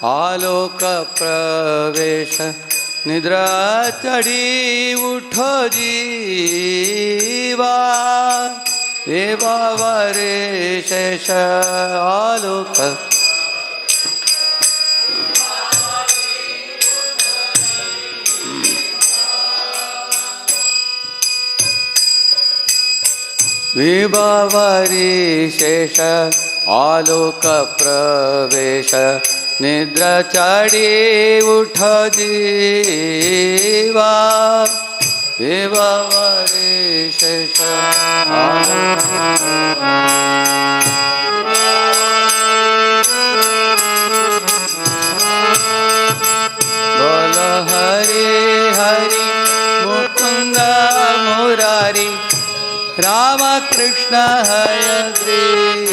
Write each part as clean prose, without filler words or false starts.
आलोक प्रवेश निद्रा चढ़ी उठो जीवा देवावरे शेष आलोक विभावरी शेष आलोक प्रवेश निद्रा चढ़ी उठ जीवा विभावरी शेष बोल हरि हरि मुकुंद मुरारी राम कृष्ण हयग्रीवा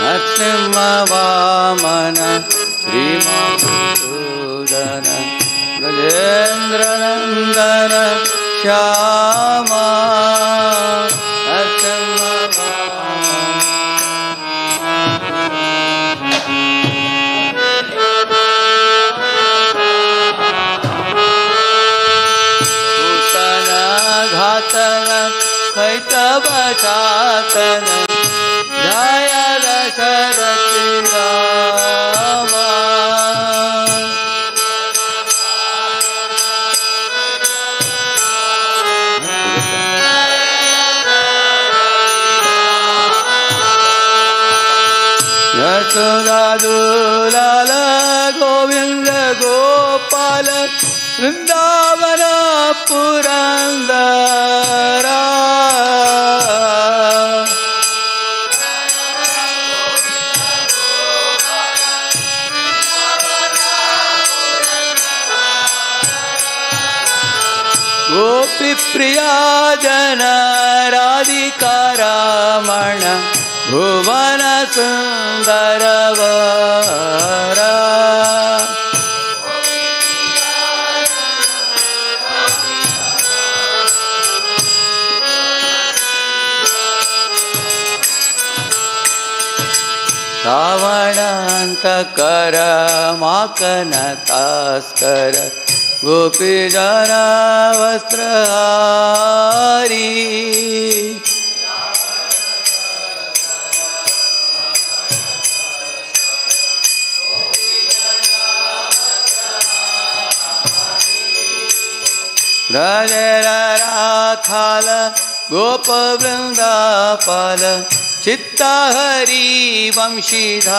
नरसिंह वामन श्रीमधुसूदन ब्रजेन्द्र नंदन श्यामा कैतवचातन जय दशरथि रामा यशोदा दुलाल गोविंद गोपाल वृंदावन पुरंदरा गोपी प्रिया जन राधिका रमण भुवन सुंदर वरा श्रावणांतकर माकन तास्कर गोपी जना वस्त्रहारी राखाल गोप वृंदापाल चित्ता हरि वंशीधारी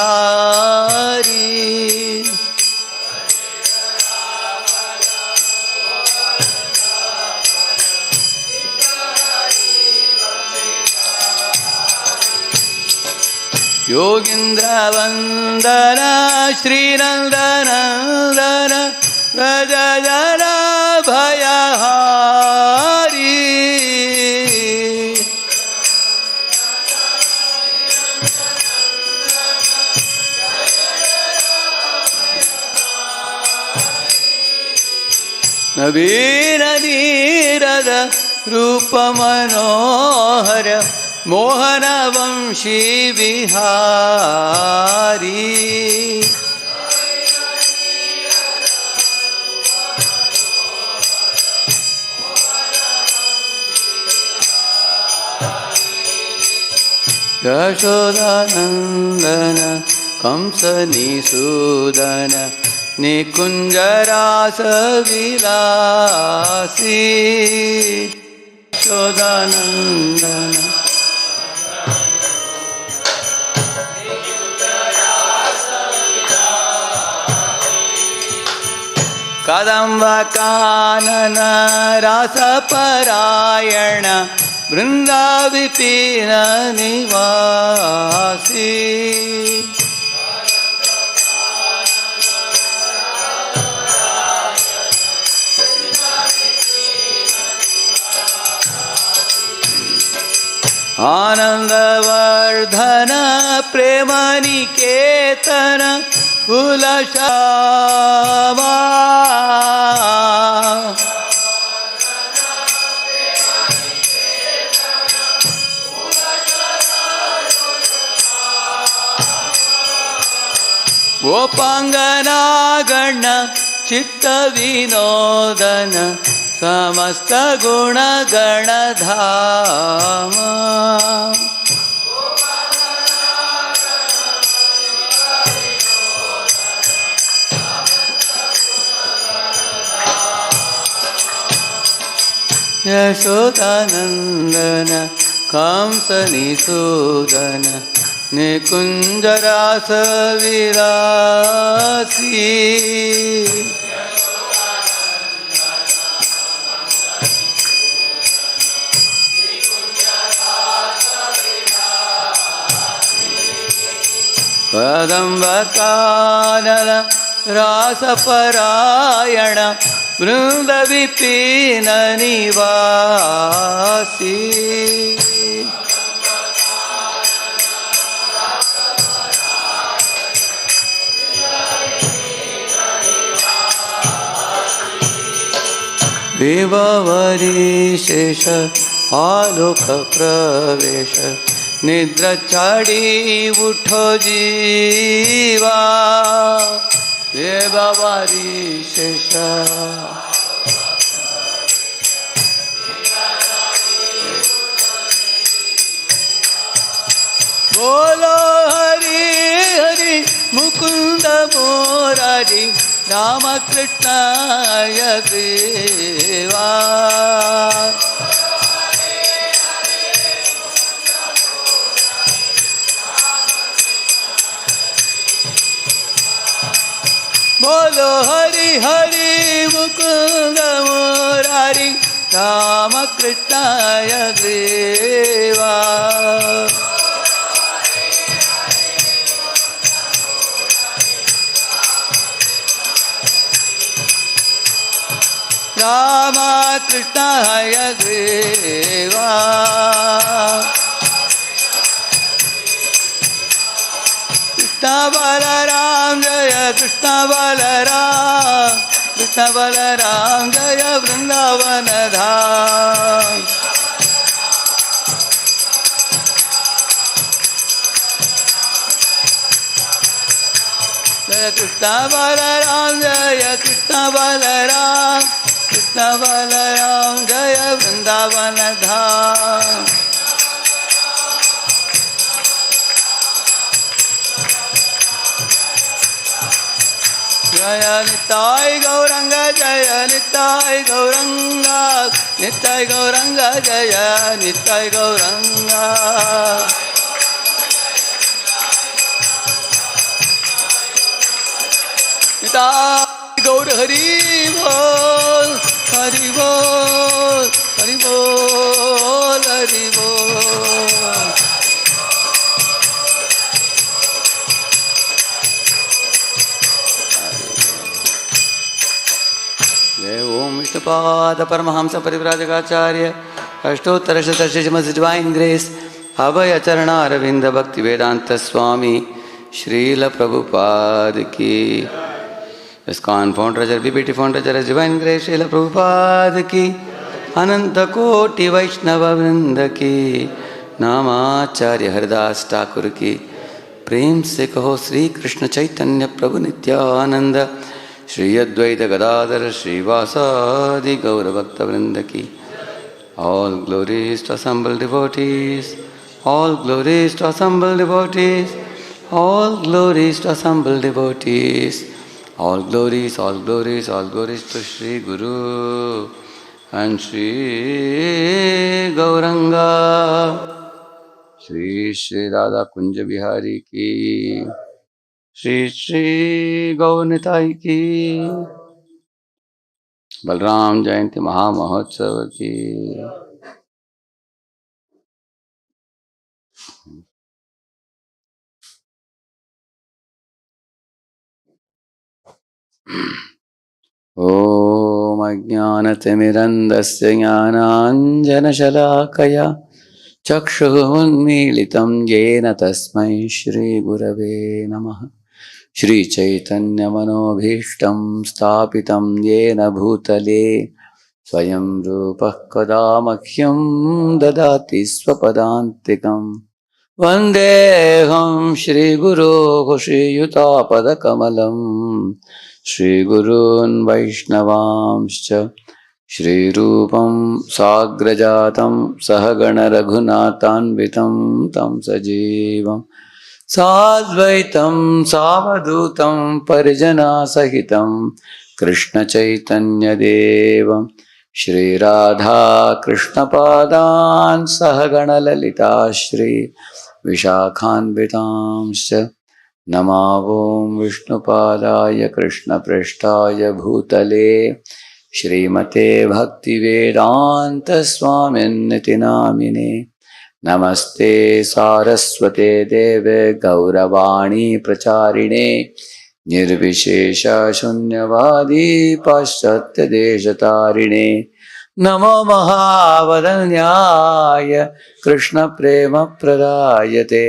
योगींद्र वंदन श्रीनंदनंदन व्रज जन भयहारी नवीन धीरज रूप मनोहर मोहन वंशी विहारी यशोदानंदन कंस निसूदन निकुंजरास विलासी यशोदानंदन कदम्ब कानन रासपरायण वृंदा विपिन निवासी आनंदवर्धन प्रेम निकेतन कुलशामा गोपांगना गण चित्त विनोदन समस्त गुण गण धाम यशोदानंदन कंस निसूदन निकुंज रास विलासी कदम्ब कानन रासपरायण वृंद विपिन निवासी विभवरिशेष आलोक प्रवेश निद्र छाड़ी उठो जीवा विभवरिशेष बोलो हरि हरि मुकुंद मुरारी राम कृष्णाय देवा बोलो हरि हरि मुकुंद मुरारी राम कृष्णाय देवा राम कृष्णाय देवा कृष्ण बलराम जय कृष्ण बलराम जय वृंदावन धाम जय कृष्ण बलराम जय कृष्ण बलराम जय वृंदावन धाम जय निताय गौरंग जय निताय गौरंग निताय गौरंग जय निताय गौरंग निताय गौर हरि बोल हरि बोल हरि बोल हरि बोल जय ओम विष्णुपाद परमहंस परिव्राजकाचार्य अष्टोत्तर शतशिवमस् डिवाइन ग्रेस अभय चरणारविंद भक्ति वेदांत स्वामी श्रील प्रभुपाद की ISKCON founder BBT founder divine grace Srila Prabhupada की अनंत कोटि वैष्णव वृंद की नामाचार्य हरिदास ठाकुर की प्रेम से कहो श्री कृष्ण चैतन्य प्रभु नित्यानंद श्री अद्वैत गदाधर श्रीवासादि गौर भक्त वृंद की all glories to assembled devotees, all glories to assembled devotees, all glories to assembled devotees, all glories, all glories, all glories to Shri Guru and Shri Gauranga, Shri Shri Radha Kunja Bihari ki, Shri Shri Gaurnitai ki, Balaram Jayanti Mahamahotsav ki. ॐ अज्ञानतिमिरन्धस्य ज्ञानाञ्जनशलाकया चक्षुरुन्मीलितं येन तस्मै श्रीगुरवे नमः। श्रीचैतन्यमनोभीष्टं स्थापितं येन भूतले स्वयं रूपः कदा मह्यं ददाति स्वपदान्तिकम्। वन्देऽहं श्रीगुरो श्रीयुतापदकमलं श्रीगुरून् वैष्णवांश्च श्रीरूपं साग्रजातं सहगणरघुनाथान्वितं तं सजीवं साद्वैतं सावधूतं परिजनासहितं कृष्णचैतन्यदेवं श्रीराधा कृष्णपादान् सहगणललिता श्री विशाखान्वितांश्च नमावो विष्णुपादाय कृष्णप्रेष्ठाय भूतले श्रीमते भक्तिवेदान्तस्वामिन्निति नामिने नमस्ते सारस्वते देवे गौरवाणी प्रचारिणे निर्विशेष शून्यवादी पाश्चात्यदेशतारिणे नमो महावदन्याय कृष्णप्रेमप्रदायते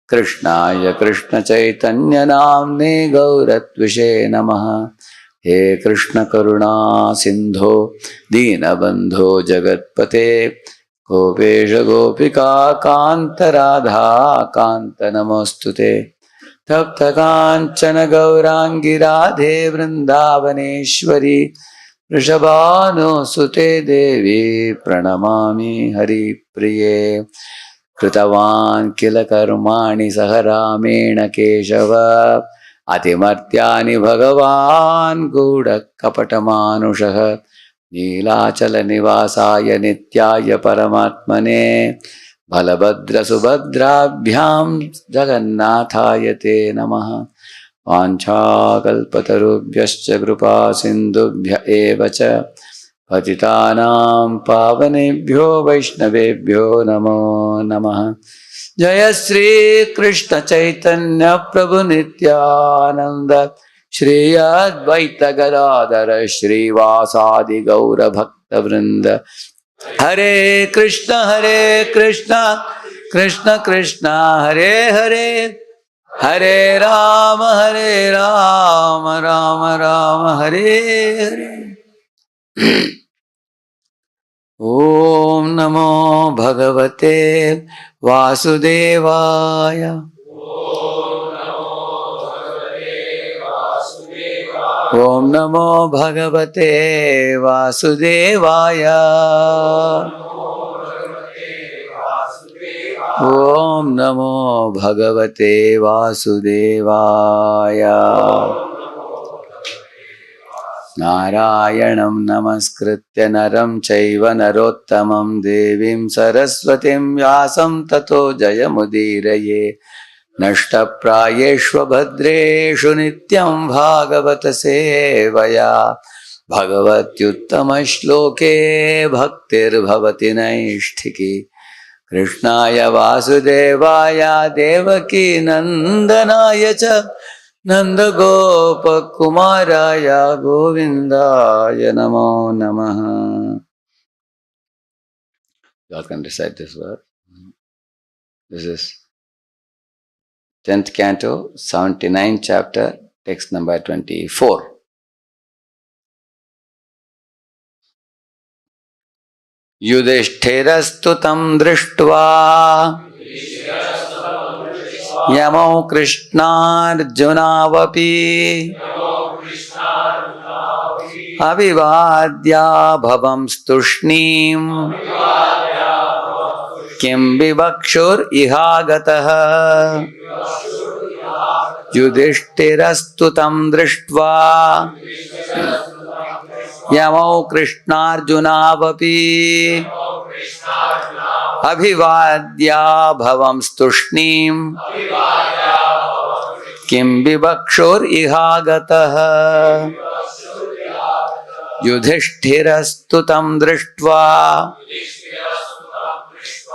कृष्णाय कृष्णचैतन्यनाम्ने गौरत्विषे नमः। हे कृष्ण करुणा सिंधो दीनबंधो जगत्पते गोपेश गोपिका कांत राधा कांत नमोस्तुते तप्त कांचन गौरांगी राधे वृंदावनेश्वरी वृषभानुसुते देवी प्रणमामि हरिप्रिये कृतवान् किल कर्माणि सह रामेण केशव अतिमर्त्यानि भगवान् गूढकपटमानुषः नीलाचलनिवासाय नित्याय परमात्मने बलभद्रसुभद्राभ्यां जगन्नाथाय ते नमः। वाञ्छाकल्पतरुभ्यश्च कृपा सिन्धुभ्य एव च पतितानां पावनेभ्यो वैष्णवेभ्यो नमो नमः। जय श्री कृष्ण चैतन्य प्रभु नित्यानंद श्री अद्वैत गदाधर श्रीवासादि गौर भक्त वृंद हरे कृष्ण कृष्ण कृष्ण हरे हरे हरे राम राम राम हरे हरे। ओम नमो भगवते वासुदेवाय। ओम नमो भगवते वासुदेवाय। ओम नमो भगवते वासुदेवाय। नारायणं नमस्कृत्य नरं चैव नरोत्तमं देवीं सरस्वतीं व्यासं ततो जयमुदीरये। नष्टप्रायेष्व भद्रेषु नित्यं भागवत सेवया भगवत्युत्तमश्लोके भक्तिर्भवति नैष्ठिकी। कृष्णाय वासुदेवाय देवकी नंदनाय च नंदगोपकुमाराय गोविंदाय नमो नमः। You all can recite this word. This is 10th canto, 79th chapter, text number 24. युधिष्ठिरस्तु तं दृष्ट्वा यमौ कृष्णार्जुनावपि अविवाद्या भवं स्तुष्णीम् किं विवक्षुरिहागतः। युधिष्ठिरस्तु तं दृष्ट्वा यमौ कृष्णार्जुनावपि अभिवाद्या भवं स्तुष्णीम् किं विवक्षुरिहागतः। युधिष्ठिरस्तु तं दृष्ट्वा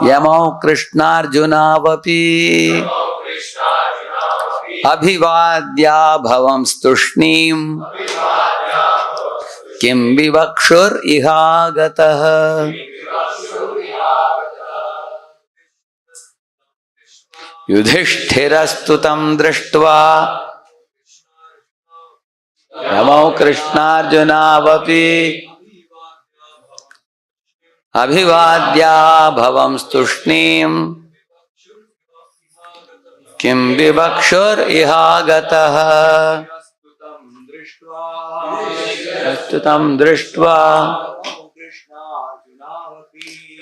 यमौ कृष्णार्जुनावपि अभिवाद्या भवं स्तुष्णीम् किं विवक्षुरिहागतः। युधिष्ठिरस्तु तं दृष्ट्वा यमौ कृष्णार्जुनावपि अभिवाद्या भवं स्तुष्णीम् Kim vivakshur ihagataha. Astutam drishtva.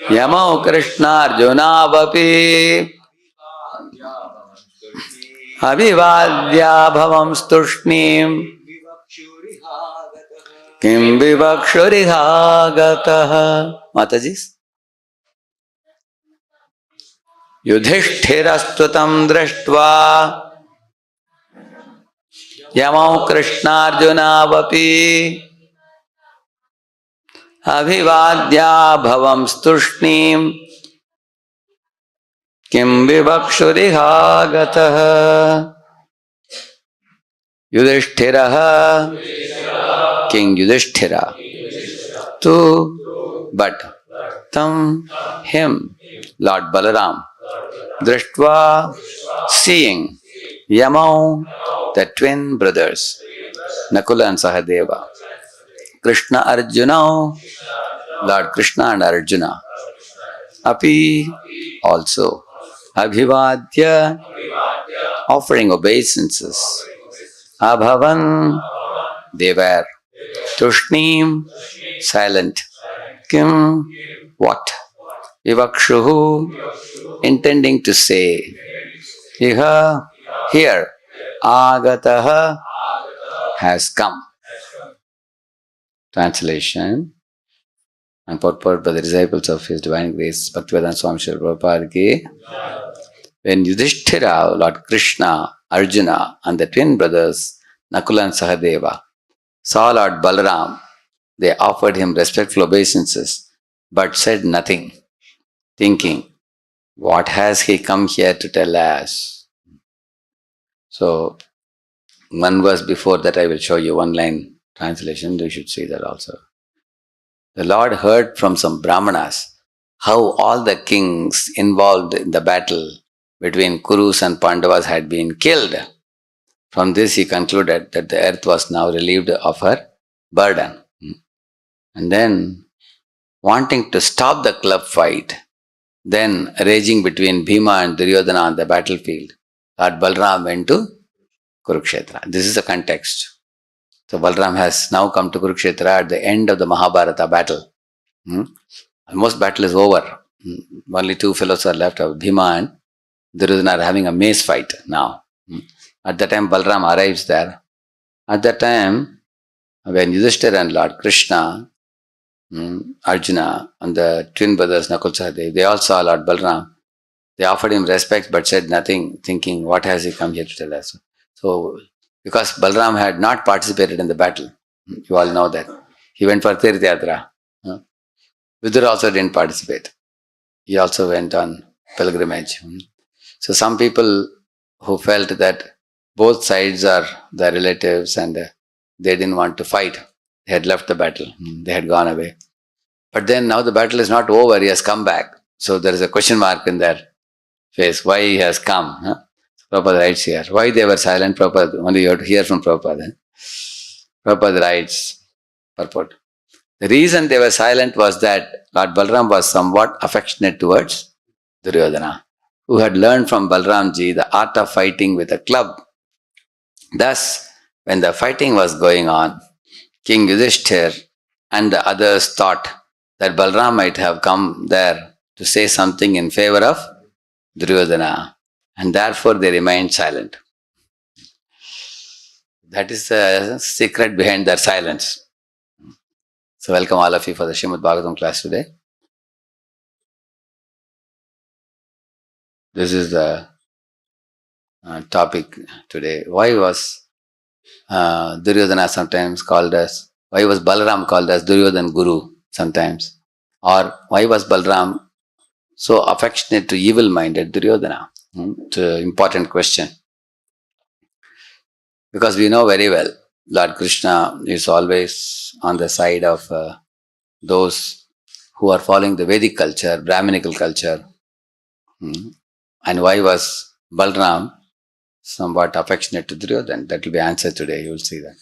Yamau Krishna Arjunavapi. Abhivadya bhavam stushnim. Kim vivakshurihagataha. Mataji. Yudhishthirastutam drashtva Yamau Krishna Arjunavapi Abhivadya bhavam stushnim Kim vivakshurihagataha. Yudhishthiraha, King Yudhishthira, tu, but, tam, him, Lord Balaram, Drishtva, seeing, Yamau, the twin brothers, Nakula and Sahadeva, Krishna Arjuna, Lord Krishna and Arjuna, Api, also, Abhivadya, offering obeisances, Abhavan, they were, Tushnim, silent, Kim, what? Vivakshuhu, intending to say, Iha, here, Agataha, has come. Translation and purport by the disciples of His Divine Grace, Bhaktivedanta Swami Srila Prabhupada ki. When Yudhishthira, Lord Krishna, Arjuna and the twin brothers, Nakula and Sahadeva, saw Lord Balaram, they offered him respectful obeisances, but said nothing, thinking, what has he come here to tell us? So, one verse before that I will show you one line translation, you should see that also. The Lord heard from some Brahmanas how all the kings involved in the battle between Kurus and Pandavas had been killed. From this he concluded that the earth was now relieved of her burden. And then, wanting to stop the club fight, then raging between Bhima and Duryodhana on the battlefield, Lord Balaram went to Kurukshetra. This is the context. So Balaram has now come to Kurukshetra at the end of the Mahabharata battle. Almost battle is over. Only two fellows are left, Bhima and Duryodhana are having a mace fight now. At that time Balaram arrives there. At that time, when Yudhishthira and Lord Krishna, Arjuna and the twin brothers Nakul Sahadev, they all saw Lord Balaram. They offered him respect but said nothing, thinking, what has he come here to tell us? So, because Balaram had not participated in the battle, you all know that. He went for Tirth Yatra. Vidura also didn't participate. He also went on pilgrimage. So some people who felt that both sides are their relatives and they didn't want to fight, they had left the battle. They had gone away. But then now the battle is not over, he has come back. So there is a question mark in their face, why he has come. Prabhupada writes here, why they were silent, Prabhupada, only you have to hear from Prabhupada. Prabhupada writes, purport. The reason they were silent was that Lord Balaram was somewhat affectionate towards Duryodhana, who had learned from Balaramji the art of fighting with a club. Thus, when the fighting was going on, King Yudhishthir and the others thought that Balaram might have come there to say something in favor of Duryodhana, and therefore they remained silent. That is the secret behind their silence. So welcome all of you for the Srimad Bhagavatam class today. This is the topic today. Why was Duryodhana sometimes called as, why was Balaram called as Duryodhana Guru sometimes? Or why was Balaram so affectionate to evil-minded Duryodhana? It's an important question. Because we know very well, Lord Krishna is always on the side of those who are following the Vedic culture, Brahminical culture. And why was Balaram somewhat affectionate to Duryodhana? That will be answered today, you will see that.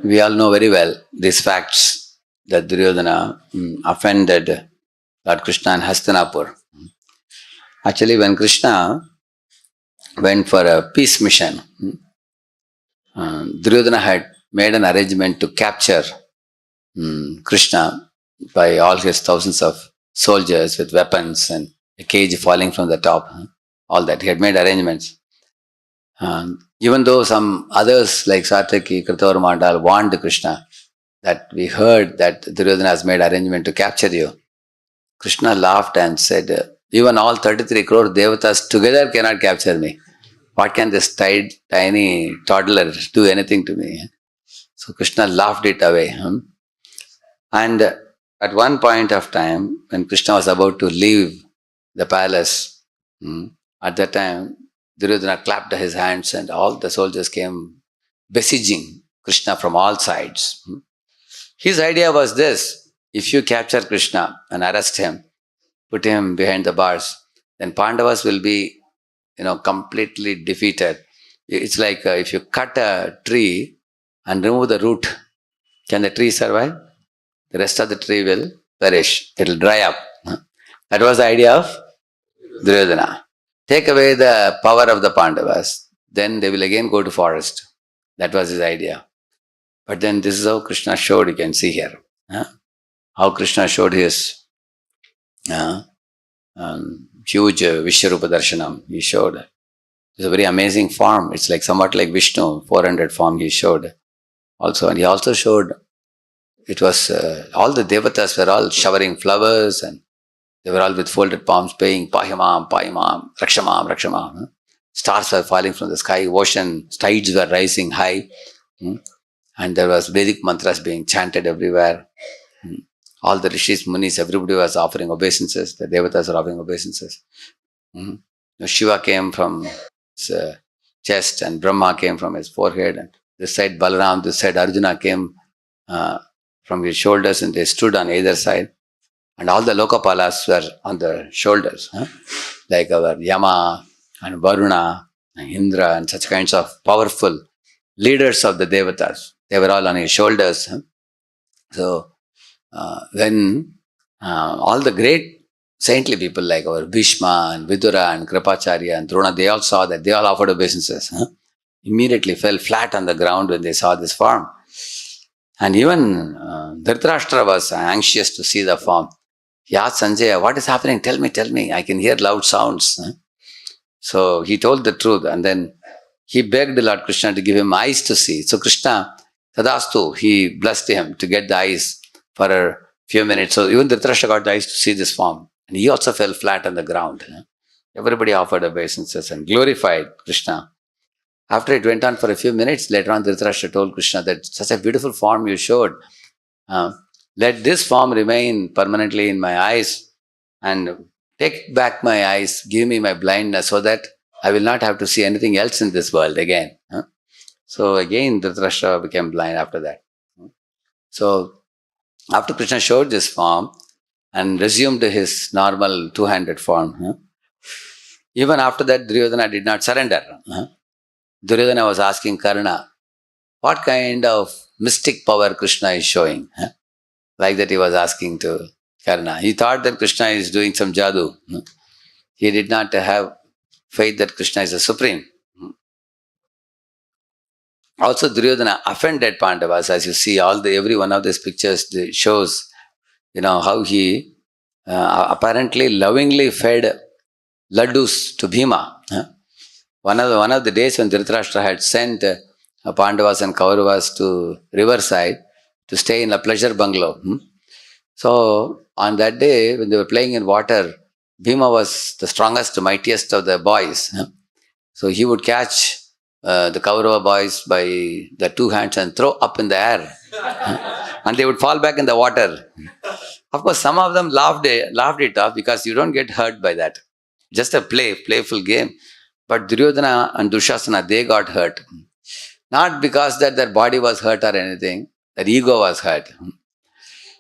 We all know very well these facts that Duryodhana offended Lord Krishna in Hastinapur. Actually, when Krishna went for a peace mission, Duryodhana had made an arrangement to capture Krishna by all his thousands of soldiers with weapons and a cage falling from the top. All that. He had made arrangements. Even though some others like Satyaki, Kritavar Mandal warned Krishna that we heard that Duryodhana has made arrangement to capture you, Krishna laughed and said, even all 33 crore devatas together cannot capture me. What can this tiny toddler do anything to me? So Krishna laughed it away. And at one point of time, when Krishna was about to leave the palace, at that time, Duryodhana clapped his hands and all the soldiers came besieging Krishna from all sides. His idea was this: if you capture Krishna and arrest him, put him behind the bars, then Pandavas will be, completely defeated. It's like if you cut a tree and remove the root, can the tree survive? The rest of the tree will perish. It will dry up. That was the idea of Duryodhana. Take away the power of the Pandavas, then they will again go to forest. That was his idea. But then this is how Krishna showed, you can see here. How Krishna showed his huge Vishwarupa Darshanam. He showed. It's a very amazing form. It's like somewhat like Vishnu, 400 form he showed. Also, and he also showed, it was all the devatas were all showering flowers and they were all with folded palms paying Pahimam, Pahimam, Rakshamam, Rakshamam. Stars were falling from the sky, ocean tides were rising high, and there was Vedic mantras being chanted everywhere. All the rishis, munis, everybody was offering obeisances. The devatas were offering obeisances. Shiva came from his chest and Brahma came from his forehead. And this side Balaram, this side Arjuna came from his shoulders, and they stood on either side. And all the Lokapalas were on the shoulders, like our Yama and Varuna and Indra and such kinds of powerful leaders of the Devatas. They were all on his shoulders. So when all the great saintly people like our Bhishma and Vidura and Kripacharya and Drona, they all saw that, they all offered obeisances. Immediately fell flat on the ground when they saw this form. And even Dhritarashtra was anxious to see the form. He asked Sanjaya, what is happening? Tell me. I can hear loud sounds. So he told the truth, and then he begged Lord Krishna to give him eyes to see. So Krishna, Tadastu, he blessed him to get the eyes for a few minutes. So even Dhritarashtra got the eyes to see this form. And he also fell flat on the ground. Everybody offered obeisances and glorified Krishna. After it went on for a few minutes, later on Dhritarashtra told Krishna that such a beautiful form you showed. Let this form remain permanently in my eyes and take back my eyes, give me my blindness so that I will not have to see anything else in this world again. So again Dhritarashtra became blind after that. So after Krishna showed this form and resumed his normal two-handed form, even after that Duryodhana did not surrender. Duryodhana was asking Karna, what kind of mystic power Krishna is showing? Like that he was asking to Karna. He thought that Krishna is doing some jadoo. He did not have faith that Krishna is the supreme. Also Duryodhana offended Pandavas. As you see, every one of these pictures shows, how he apparently lovingly fed laddus to Bhima. One of the days when Dhritarashtra had sent Pandavas and Kauravas to riverside to stay in a pleasure bungalow. So on that day, when they were playing in water, Bhima was the strongest, mightiest of the boys. So he would catch the Kaurava boys by the two hands and throw up in the air. And they would fall back in the water. Of course, some of them laughed it off because you don't get hurt by that. Just a playful game. But Duryodhana and Dushasana, they got hurt. Not because that their body was hurt or anything, their ego was hurt.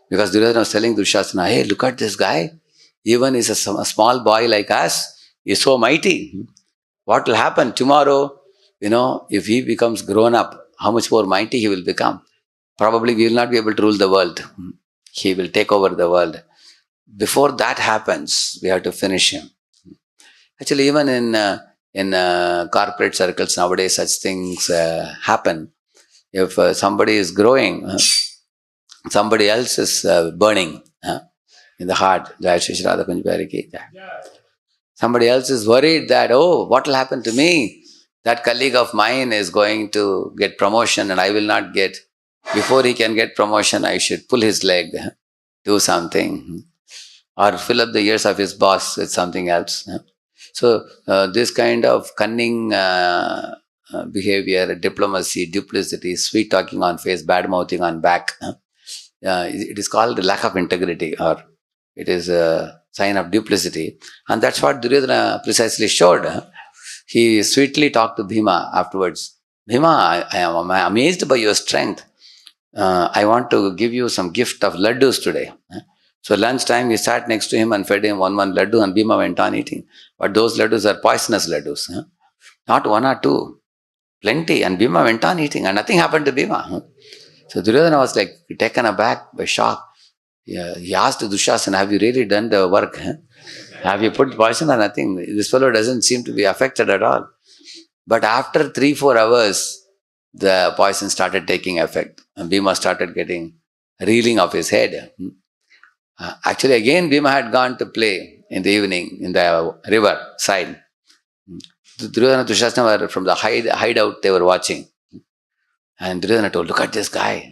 Because Duryodhana was telling Dushasana, hey, look at this guy. Even he's a small boy like us, he's so mighty. What will happen tomorrow, if he becomes grown up, how much more mighty he will become? Probably we will not be able to rule the world. He will take over the world. Before that happens, we have to finish him. Actually, even in corporate circles nowadays, such things happen. If somebody is growing, somebody else is burning in the heart. Jai Shri Shri Radha Kunj Bihari Ki Jai. Somebody else is worried that, oh, what will happen to me? That colleague of mine is going to get promotion and I will not get. Before he can get promotion, I should pull his leg, do something, or fill up the ears of his boss with something else. So, this kind of cunning behavior, diplomacy, duplicity, sweet talking on face, bad mouthing on back, it is called lack of integrity, or it is a sign of duplicity. And that's what Duryodhana precisely showed. He sweetly talked to Bhima afterwards. Bhima, I am amazed by your strength. I want to give you some gift of laddus today. So lunchtime, he sat next to him and fed him one laddu, and Bhima went on eating. But those laddus are poisonous laddus. Not one or two, plenty. And Bhima went on eating, and nothing happened to Bhima. So Duryodhana was like taken aback by shock. Yeah, he asked Dushasana, have you really done the work? Have you put poison or nothing? This fellow doesn't seem to be affected at all. But after 3-4 hours, the poison started taking effect. And Bhima started getting reeling of his head. Actually, again, Bhima had gone to play in the evening in the river side. Duryodhana and Dushasana were from the hideout, they were watching. And Duryodhana told, look at this guy.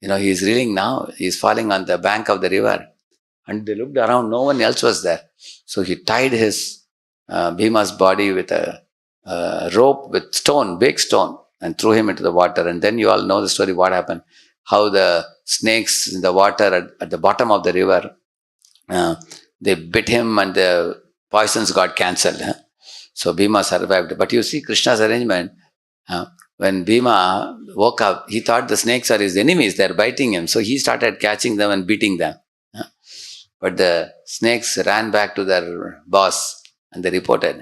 He is reeling now. He is falling on the bank of the river. And they looked around, no one else was there. So he tied his Bhima's body with a rope with stone, big stone, and threw him into the water. And then you all know the story, what happened. How the snakes in the water at the bottom of the river, they bit him and the poisons got cancelled. So Bhima survived. But you see Krishna's arrangement. When Bhima woke up, he thought the snakes are his enemies, they're biting him. So he started catching them and beating them. But the snakes ran back to their boss and they reported.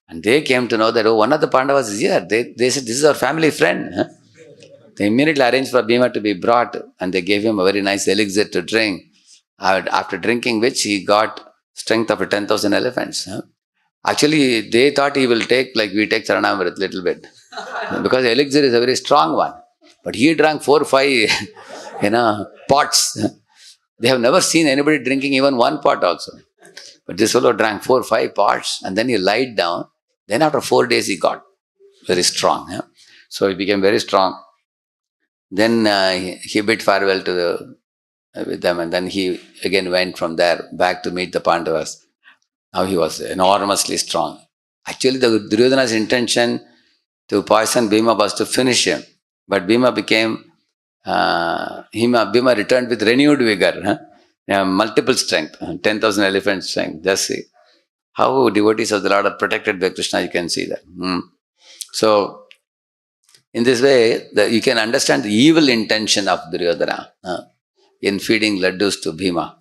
And they came to know that, one of the Pandavas is here. They said, this is our family friend. They immediately arranged for Bhima to be brought and they gave him a very nice elixir to drink. After drinking which, he got strength of 10,000 elephants. Actually, they thought he will take like we take Charanamrit little bit. Because elixir is a very strong one. But he drank 4 or 5 pots. They have never seen anybody drinking even 1 pot also. But this fellow drank 4 or 5 pots and then he lied down. Then after 4 days he got very strong. So he became very strong. Then he bid farewell to with them, and then he again went from there back to meet the Pandavas. Now he was enormously strong. Actually, the Duryodhana's intention to poison Bhima was to finish him. But Bhima became, Bhima returned with renewed vigor, multiple strength, 10,000 elephant strength. Just see how devotees of the Lord are protected by Krishna, you can see that. So, in this way, you can understand the evil intention of Duryodhana in feeding laddus to Bhima.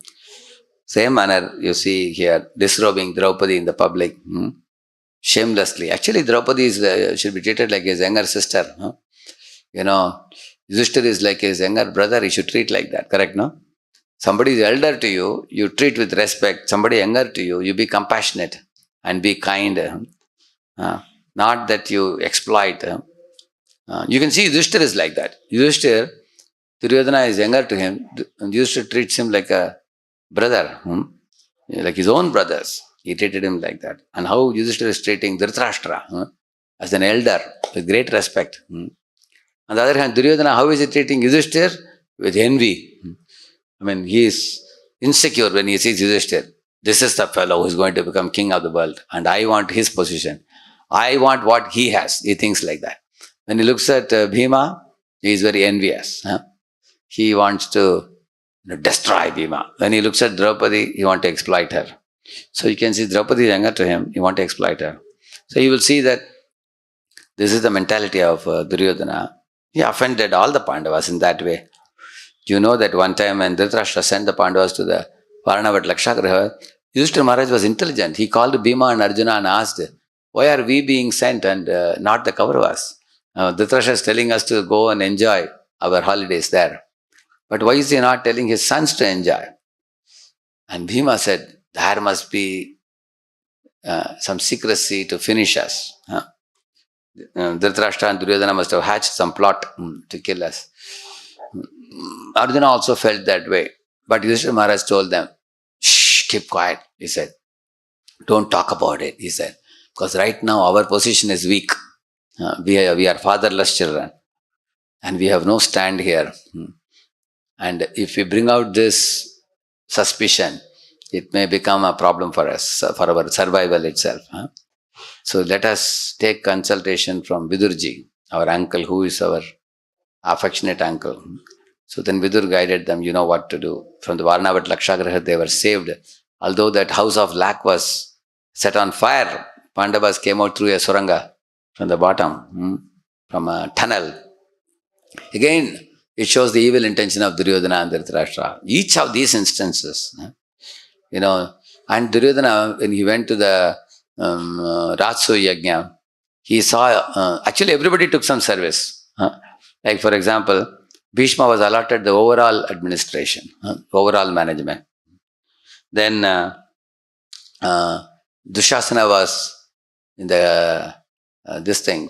Same manner you see here, disrobing Draupadi in the public, shamelessly. Actually, Draupadi should be treated like his younger sister. Yudhishthira is like his younger brother, he should treat like that, correct, no? Somebody is elder to you, you treat with respect. Somebody younger to you, you be compassionate and be kind. Not that you exploit. You can see Yudhishthira is like that. Yudhishthira, Duryodhana is younger to him, and Yudhishthira treats him like a brother, like his own brothers. He treated him like that. And how Yudhishthira is treating Dhritarashtra as an elder with great respect. On the other hand, Duryodhana, how is he treating Yudhishthira? With envy. He is insecure when he sees Yudhishthira. This is the fellow who is going to become king of the world, and I want his position. I want what he has. He thinks like that. When he looks at Bhima, he is very envious. He wants to destroy Bhima. When he looks at Draupadi, he wants to exploit her. So you can see Draupadi is younger to him, he wants to exploit her. So you will see that this is the mentality of Duryodhana. He offended all the Pandavas in that way. You know that one time when Dhritarashtra sent the Pandavas to the Varanavat Lakshagraha, Yudhishthira Maharaj was intelligent. He called Bhima and Arjuna and asked, why are we being sent and not the Kauravas? Dhritarashtra is telling us to go and enjoy our holidays there. But why is he not telling his sons to enjoy? And Bhima said, there must be some secrecy to finish us. Dhritarashtra and Duryodhana must have hatched some plot to kill us. Arjuna also felt that way. But Yudhishthira Maharaj told them, shh, keep quiet, he said. Don't talk about it, he said. Because right now our position is weak. We are fatherless children. And we have no stand here. And if we bring out this suspicion, it may become a problem for us, for our survival itself. So let us take consultation from Vidurji, our uncle, who is our affectionate uncle. So then Vidur guided them, you know what to do. From the Varnavat Lakshagraha, they were saved. Although that house of lac was set on fire, Pandavas came out through a suranga from the bottom, from a tunnel. Again, it shows the evil intention of Duryodhana and Dhritarashtra. Each of these instances, and Duryodhana, when he went to the Rajsu Yajna, he saw, actually everybody took some service. Like for example, Bhishma was allotted the overall administration, overall management. Then Dushasana was in the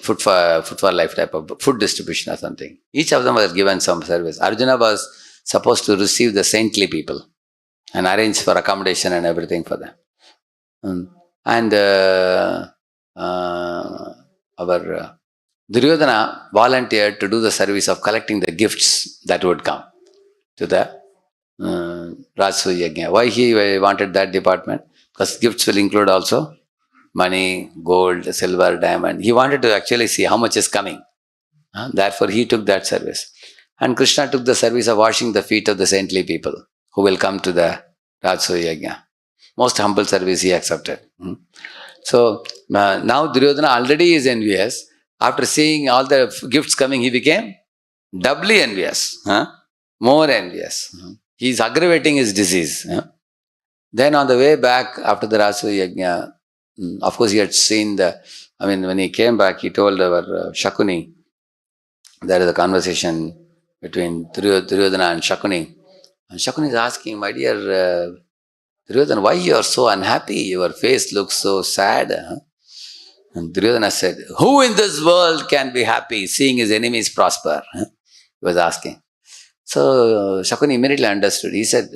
food for life type of food distribution or something. Each of them was given some service. Arjuna was supposed to receive the saintly people and arrange for accommodation and everything for them. And our Duryodhana volunteered to do the service of collecting the gifts that would come to the Rajsu Yajna. Why he wanted that department? Because gifts will include also money, gold, silver, diamond. He wanted to actually see how much is coming. Therefore, he took that service. And Krishna took the service of washing the feet of the saintly people who will come to the Rajsu Yajna. Most humble service he accepted. So, now Duryodhana already is envious. After seeing all the gifts coming, he became doubly envious. More envious. He is aggravating his disease. Then on the way back after the Rajsu Yajna, of course, he had seen when he came back, he told our Shakuni, there is a conversation between Duryodhana and Shakuni. And Shakuni is asking, my dear Duryodhana, why you are so unhappy? Your face looks so sad. And Duryodhana said, who in this world can be happy seeing his enemies prosper? He was asking. So Shakuni immediately understood. He said,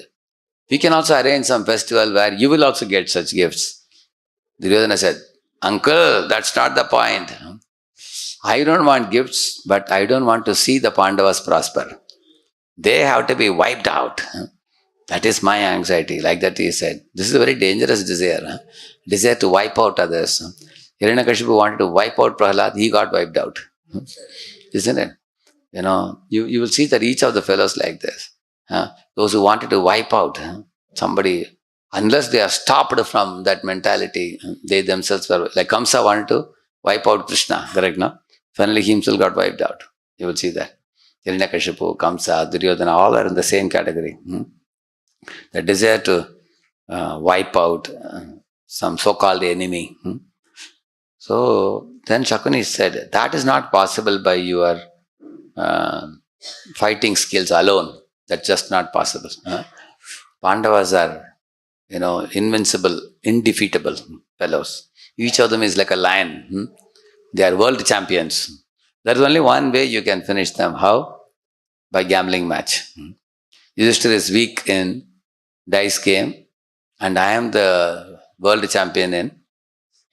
we can also arrange some festival where you will also get such gifts. Duryodhana said, uncle, that's not the point. I don't want gifts, but I don't want to see the Pandavas prosper. They have to be wiped out. That is my anxiety. Like that he said. This is a very dangerous desire. Desire to wipe out others. Hiranyakashipu wanted to wipe out Prahlad. He got wiped out. Isn't it? You will see that each of the fellows like this. Those who wanted to wipe out somebody, unless they are stopped from that mentality, they themselves were, like Kamsa wanted to wipe out Krishna, correct, no? Finally he himself got wiped out. You will see that. Hiranyakashipu, Kamsa, Duryodhana, all are in the same category. The desire to wipe out some so-called enemy. So then Shakuni said, that is not possible by your fighting skills alone. That's just not possible. Pandavas are, invincible, indefeatable fellows. Each of them is like a lion. They are world champions. There is only one way you can finish them. How? By gambling match. Yudhishthira is weak in dice game, and I am the world champion in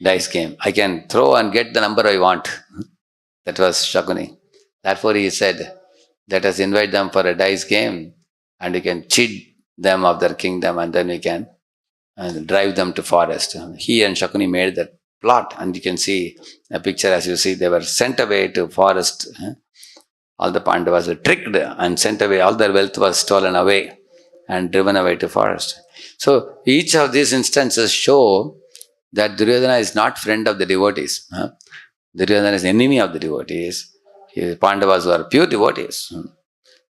dice game. I can throw and get the number I want. That was Shakuni. Therefore he said, let us invite them for a dice game, and we can cheat them of their kingdom, and then we can drive them to forest. He and Shakuni made that plot, and you can see a picture as you see, they were sent away to forest. All the Pandavas were tricked and sent away. All their wealth was stolen away and driven away to forest. So each of these instances show that Duryodhana is not friend of the devotees. Duryodhana is enemy of the devotees. Pandavas were pure devotees.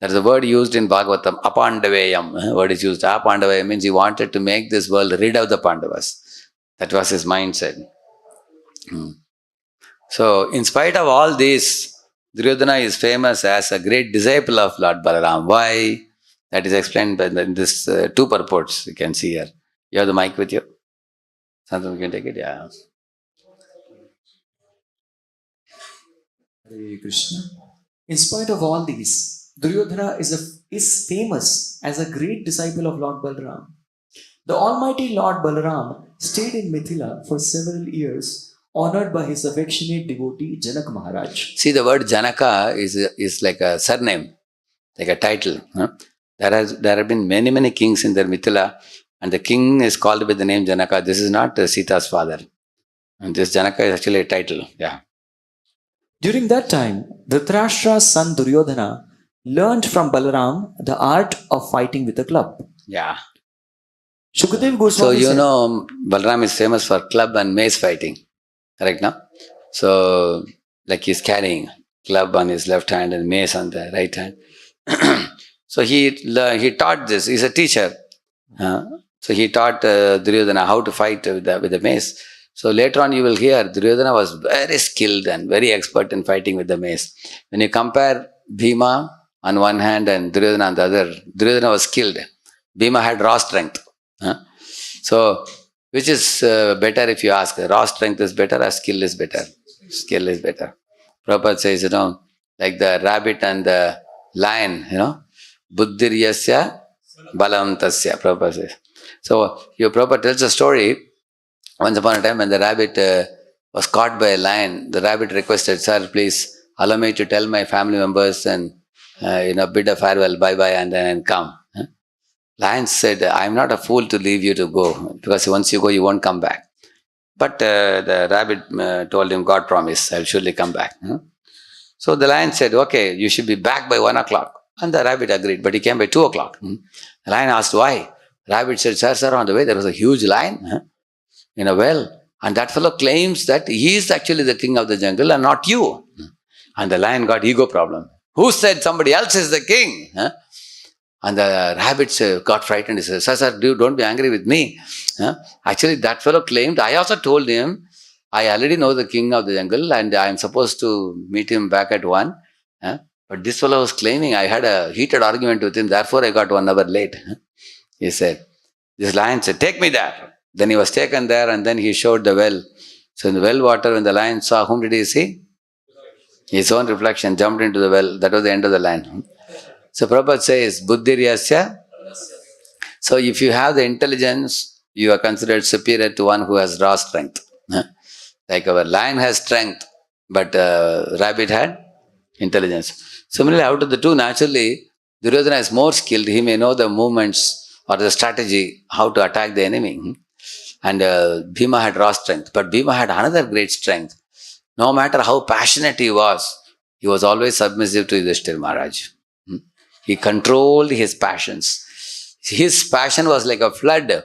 There is a word used in Bhagavatam, apandavayam. Word is used, apandavayam means he wanted to make this world rid of the Pandavas. That was his mindset. So in spite of all this, Duryodhana is famous as a great disciple of Lord Balaram. Why? That is explained by this two purports you can see here. You have the mic with you? Something can take it, yeah. Hare Krishna. In spite of all these, Duryodhana is famous as a great disciple of Lord Balaram. The Almighty Lord Balaram stayed in Mithila for several years, honored by his affectionate devotee Janak Maharaj. See, the word Janaka is like a surname, like a title. Huh? There have been many kings in their Mithila, and the king is called by the name Janaka. This is not Sita's father. And this Janaka is actually a title. Yeah. During that time, Dhritarashtra's son Duryodhana learned from Balaram the art of fighting with a club. Yeah. Shukadev So Goswami you said, know Balaram is famous for club and mace fighting. Correct now? So like he's carrying club on his left hand and mace on the right hand. So he taught this. He's a teacher. So he taught Duryodhana how to fight with the mace. So later on you will hear Duryodhana was very skilled and very expert in fighting with the mace. When you compare Bhima on one hand and Duryodhana on the other, Duryodhana was skilled. Bhima had raw strength. So which is better if you ask? Raw strength is better or skill is better? Skill is better. Prabhupada says, like the rabbit and the lion, buddhiryasya balam tasya, Prabhupada says. So your Prabhupada tells a story. Once upon a time when the rabbit was caught by a lion, the rabbit requested, "Sir, please allow me to tell my family members and bid a farewell, bye-bye, and then come." Lion said, "I'm not a fool to leave you to go, because once you go, you won't come back." But the rabbit told him, "God promised, I'll surely come back." So the lion said, "Okay, you should be back by 1 o'clock." And the rabbit agreed, but he came by 2 o'clock. The lion asked why. Rabbit said, Sir, on the way there was a huge lion in a well. And that fellow claims that he is actually the king of the jungle and not you. And the lion got ego problem. Who said somebody else is the king? And the rabbit got frightened. He said, Sir, don't be angry with me. Actually, that fellow claimed, I also told him, I already know the king of the jungle and I am supposed to meet him back at 1. But this fellow was claiming I had a heated argument with him, therefore I got 1 hour late. He said, this lion said, take me there. Then he was taken there and then he showed the well. So in the well water, when the lion saw, whom did he see? His own reflection jumped into the well. That was the end of the line. So Prabhupada says, Buddhiryasya. So if you have the intelligence, you are considered superior to one who has raw strength. Like our lion has strength, but rabbit had intelligence. Similarly, out of the two, naturally, Duryodhana is more skilled. He may know the movements or the strategy, how to attack the enemy. And Bhima had raw strength. But Bhima had another great strength. No matter how passionate he was always submissive to Yudhishthira Maharaj. He controlled his passions. His passion was like a flood.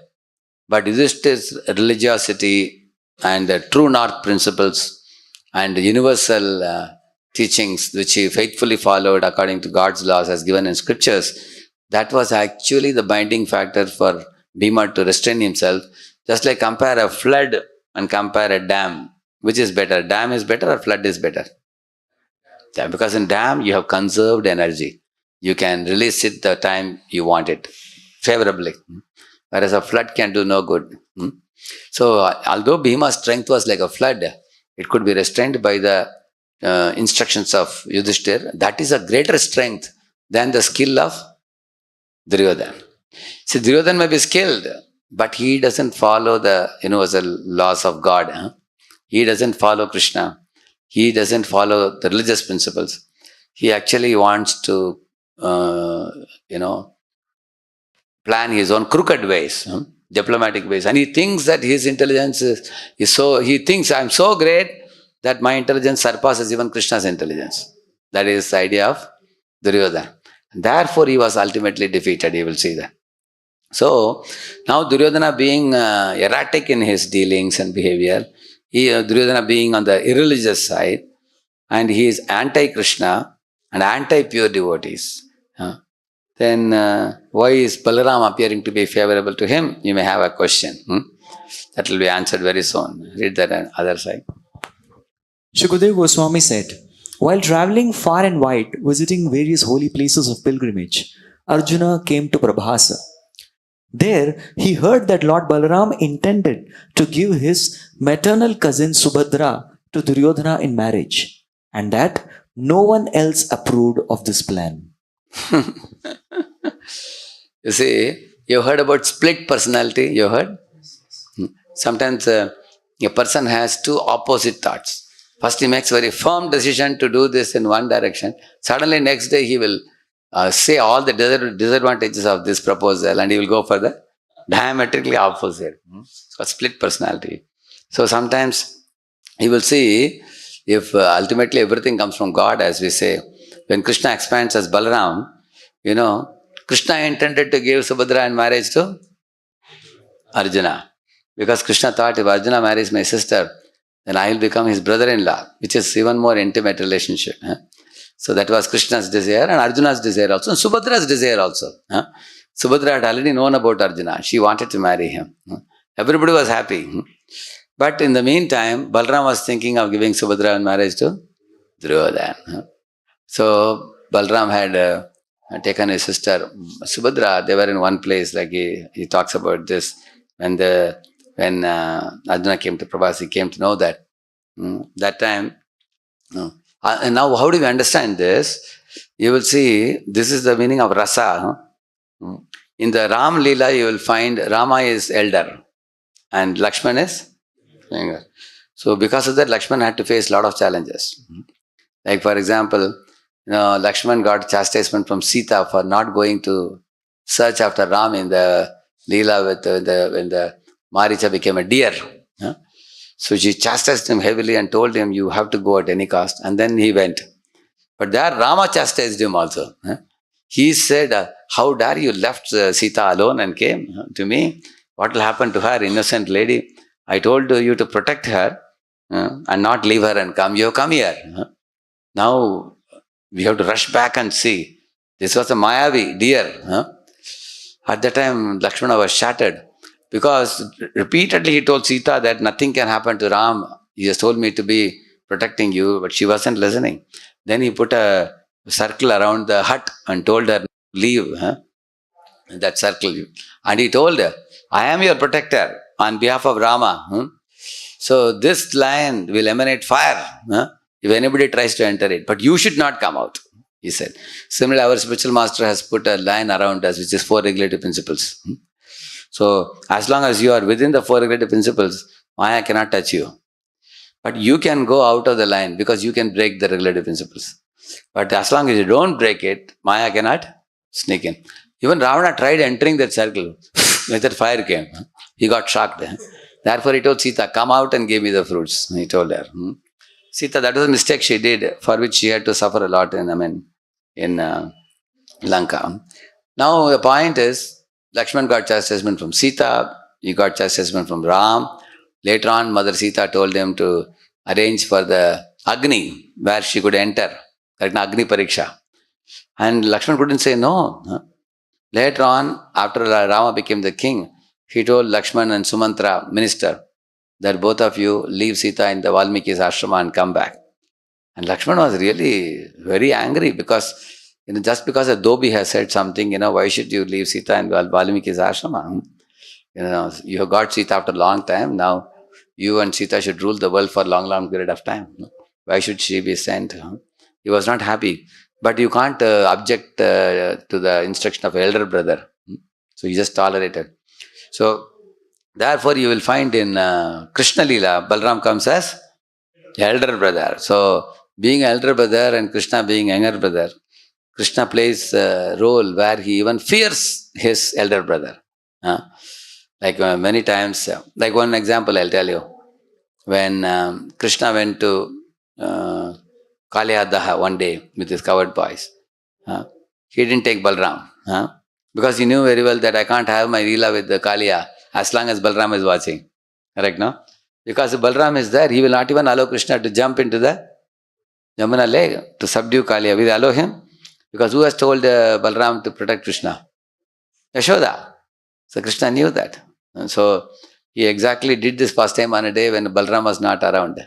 But Yudhishthira's religiosity and true north principles and universal teachings which he faithfully followed according to God's laws as given in scriptures, that was actually the binding factor for Bhima to restrain himself. Just like compare a flood and compare a dam. Which is better? Dam is better or flood is better? Yeah, because in dam you have conserved energy. You can release it the time you want it, favorably. Whereas a flood can do no good. So although Bhima's strength was like a flood, it could be restrained by the instructions of Yudhishthira. That is a greater strength than the skill of Duryodhana. See, Duryodhana may be skilled, but he doesn't follow the universal laws of God. He doesn't follow Krishna. He doesn't follow the religious principles. He actually wants to, plan his own crooked ways, diplomatic ways. And he thinks that his intelligence is so, he thinks, I'm so great that my intelligence surpasses even Krishna's intelligence. That is the idea of Duryodhana. Therefore, he was ultimately defeated, you will see that. So, now Duryodhana being erratic in his dealings and behavior, Duryodhana being on the irreligious side, and he is anti-Krishna and anti-pure devotees. Then why is Balaram appearing to be favorable to him? You may have a question. That will be answered very soon. Read that on other side. Shukadev Goswami said, while traveling far and wide, visiting various holy places of pilgrimage, Arjuna came to Prabhasa. There, he heard that Lord Balaram intended to give his maternal cousin Subhadra to Duryodhana in marriage, and that no one else approved of this plan. You see, you heard about split personality, you heard? Sometimes a person has two opposite thoughts. First, he makes very firm decision to do this in one direction. Suddenly, next day, he will say all the disadvantages of this proposal, and he will go for the diametrically opposite. So, split personality. So, sometimes you will see if ultimately everything comes from God, as we say. When Krishna expands as Balaram, you know, Krishna intended to give Subhadra in marriage to Arjuna. Because Krishna thought if Arjuna marries my sister, then I will become his brother-in-law, which is even more intimate relationship. So that was Krishna's desire and Arjuna's desire also, and Subhadra's desire also. Subhadra had already known about Arjuna. She wanted to marry him. Everybody was happy. But in the meantime, Balaram was thinking of giving Subhadra in marriage to Duryodhana. So Balaram had taken his sister Subhadra. They were in one place. Like he talks about this when Arjuna came to Prabhas, he came to know that that time. And now, how do we understand this? You will see this is the meaning of rasa. In the Ram Leela, you will find Rama is elder and Lakshman is younger. So because of that, Lakshman had to face a lot of challenges. Like for example, Lakshman got chastisement from Sita for not going to search after Ram in the Leela when the Maricha became a deer. So she chastised him heavily and told him, you have to go at any cost. And then he went. But there Rama chastised him also. He said, how dare you left Sita alone and came to me? What will happen to her, innocent lady? I told you to protect her and not leave her and come. You have come here. Now we have to rush back and see. This was a Mayavi deer. At that time, Lakshmana was shattered because repeatedly he told Sita that nothing can happen to Ram. He has told me to be protecting you, but she wasn't listening. Then he put a circle around the hut and told her, leave that circle. And he told her, I am your protector on behalf of Rama. So this land will emanate fire if anybody tries to enter it. But you should not come out, he said. Similarly, our spiritual master has put a line around us, which is 4 regulative principles. So as long as you are within the 4 regulative principles, Maya cannot touch you. But you can go out of the line because you can break the regulative principles. But as long as you don't break it, Maya cannot sneak in. Even Ravana tried entering that circle. When that fire came, he got shocked. Therefore he told Sita, come out and give me the fruits. He told her. Sita, that was a mistake she did, for which she had to suffer a lot in Lanka. Now the point is, Lakshman got chastisement from Sita, he got chastisement from Ram. Later on, Mother Sita told him to arrange for the Agni, where she could enter, like an Agni Pariksha. And Lakshman couldn't say no. Later on, after Rama became the king, he told Lakshman and Sumantra, minister, that both of you leave Sita in the Valmiki's ashrama and come back. And Lakshman was really very angry because, just because a Dobi has said something, why should you leave Sita in Valmiki's ashrama? You have got Sita after a long time. Now, you and Sita should rule the world for a long, long period of time. Why should she be sent? He was not happy. But you can't object to the instruction of elder brother. So he just tolerated. So, therefore, you will find in Krishna Leela, Balaram comes as elder brother. So, being elder brother and Krishna being younger brother, Krishna plays a role where he even fears his elder brother. Like many times, like one example I'll tell you. When Krishna went to Kalyadaha one day with his coward boys, he didn't take Balram because he knew very well that I can't have my Leela with the Kaliya as long as Balram is watching. Correct, no? Because if Balram is there, he will not even allow Krishna to jump into the Jamuna lake to subdue Kaliya. Will allow him? Because who has told Balram to protect Krishna? Yashoda. So Krishna knew that. And so he exactly did this past time on a day when Balram was not around.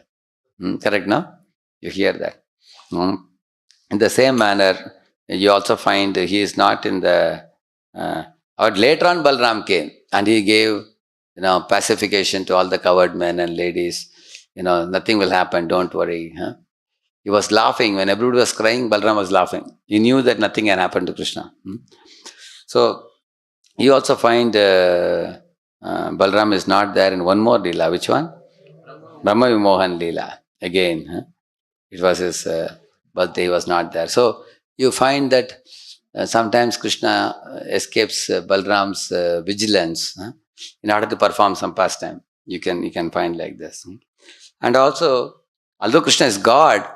Correct, no? You hear that. In the same manner, you also find he is not in the But later on, Balaram came and he gave, pacification to all the coward men and ladies. Nothing will happen. Don't worry. Huh? He was laughing when everybody was crying. Balaram was laughing. He knew that nothing can happen to Krishna. So you also find Balaram is not there in one more Leela. Which one? Brahma Vimohan Leela. Again, huh? It was his birthday. He was not there. So you find that sometimes Krishna escapes Balaram's vigilance in order to perform some pastime. You can find like this. And also, although Krishna is God,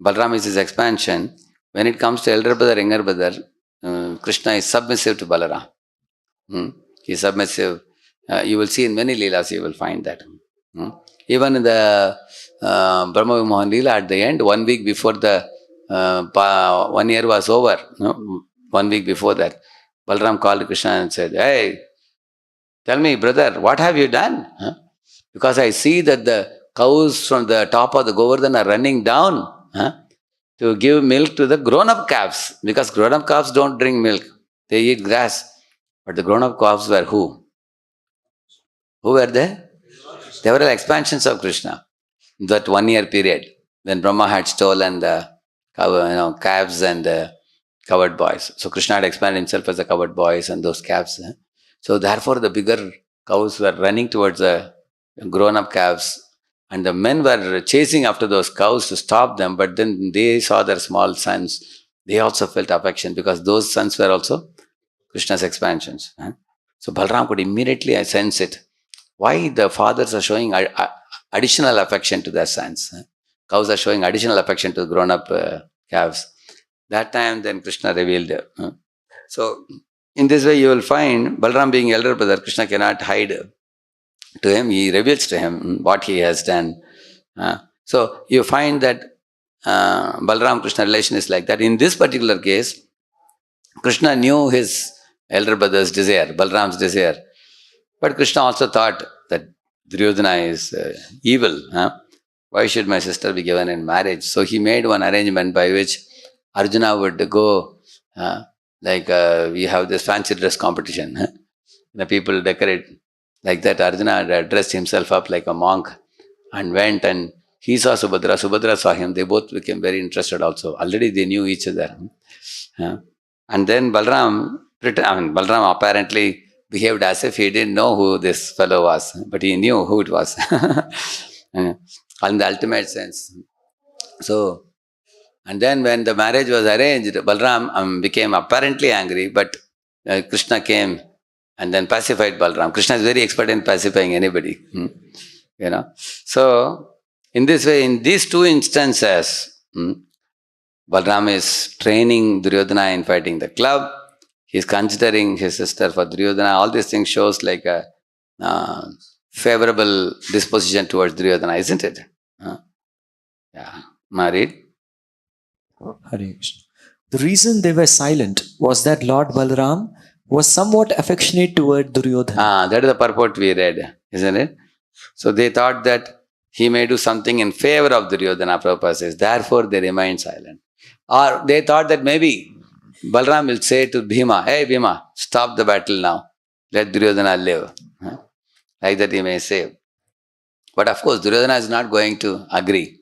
Balaram is his expansion. When it comes to elder brother, younger brother, Krishna is submissive to Balaram. He is submissive. You will see in many Leelas, you will find that. Even in the Brahma Vimohan Leela, at the end, 1 week before the 1 year was over, 1 week before that, Balaram called Krishna and said, "Hey, tell me, brother, what have you done? Because I see that the cows from the top of the Govardhan are running down to give milk to the grown-up calves. Because grown-up calves don't drink milk. They eat grass. But the grown-up calves were who? Who were they? They were all expansions of Krishna. That 1 year period when Brahma had stolen the calves and covered boys. So Krishna had expanded himself as the covered boys and those calves. So therefore the bigger cows were running towards the grown-up calves, and the men were chasing after those cows to stop them, but then they saw their small sons. They also felt affection because those sons were also Krishna's expansions. So Balaram could immediately sense it. Why the fathers are showing additional affection to their sons. Cows are showing additional affection to grown-up calves. That time then Krishna revealed. So in this way you will find Balaram being elder brother, Krishna cannot hide to him. He reveals to him what he has done. So you find that Balaram-Krishna relation is like that. In this particular case, Krishna knew his elder brother's desire, Balaram's desire. But Krishna also thought that Duryodhana is evil. Why should my sister be given in marriage? So he made one arrangement by which Arjuna would go, we have this fancy dress competition. The people decorate like that. Arjuna had dressed himself up like a monk and went, and he saw Subhadra. Subhadra saw him. They both became very interested also. Already they knew each other. And then Balaram apparently behaved as if he didn't know who this fellow was, but he knew who it was. In the ultimate sense. So, and then when the marriage was arranged, Balaram became apparently angry, but Krishna came and then pacified Balaram. Krishna is very expert in pacifying anybody. So, in this way, in these two instances, Balaram is training Duryodhana in fighting the club. He is considering his sister for Duryodhana. All these things shows like a favorable disposition towards Duryodhana, isn't it? Yeah. Married. Hare Krishna. The reason they were silent was that Lord Balaram was somewhat affectionate toward Duryodhana. That is the purport we read, isn't it? So they thought that he may do something in favor of Duryodhana, Prabhupada says. Therefore they remained silent. Or they thought that maybe Balaram will say to Bhima, "Hey Bhima, stop the battle now. Let Duryodhana live." Like that he may say. But of course, Duryodhana is not going to agree.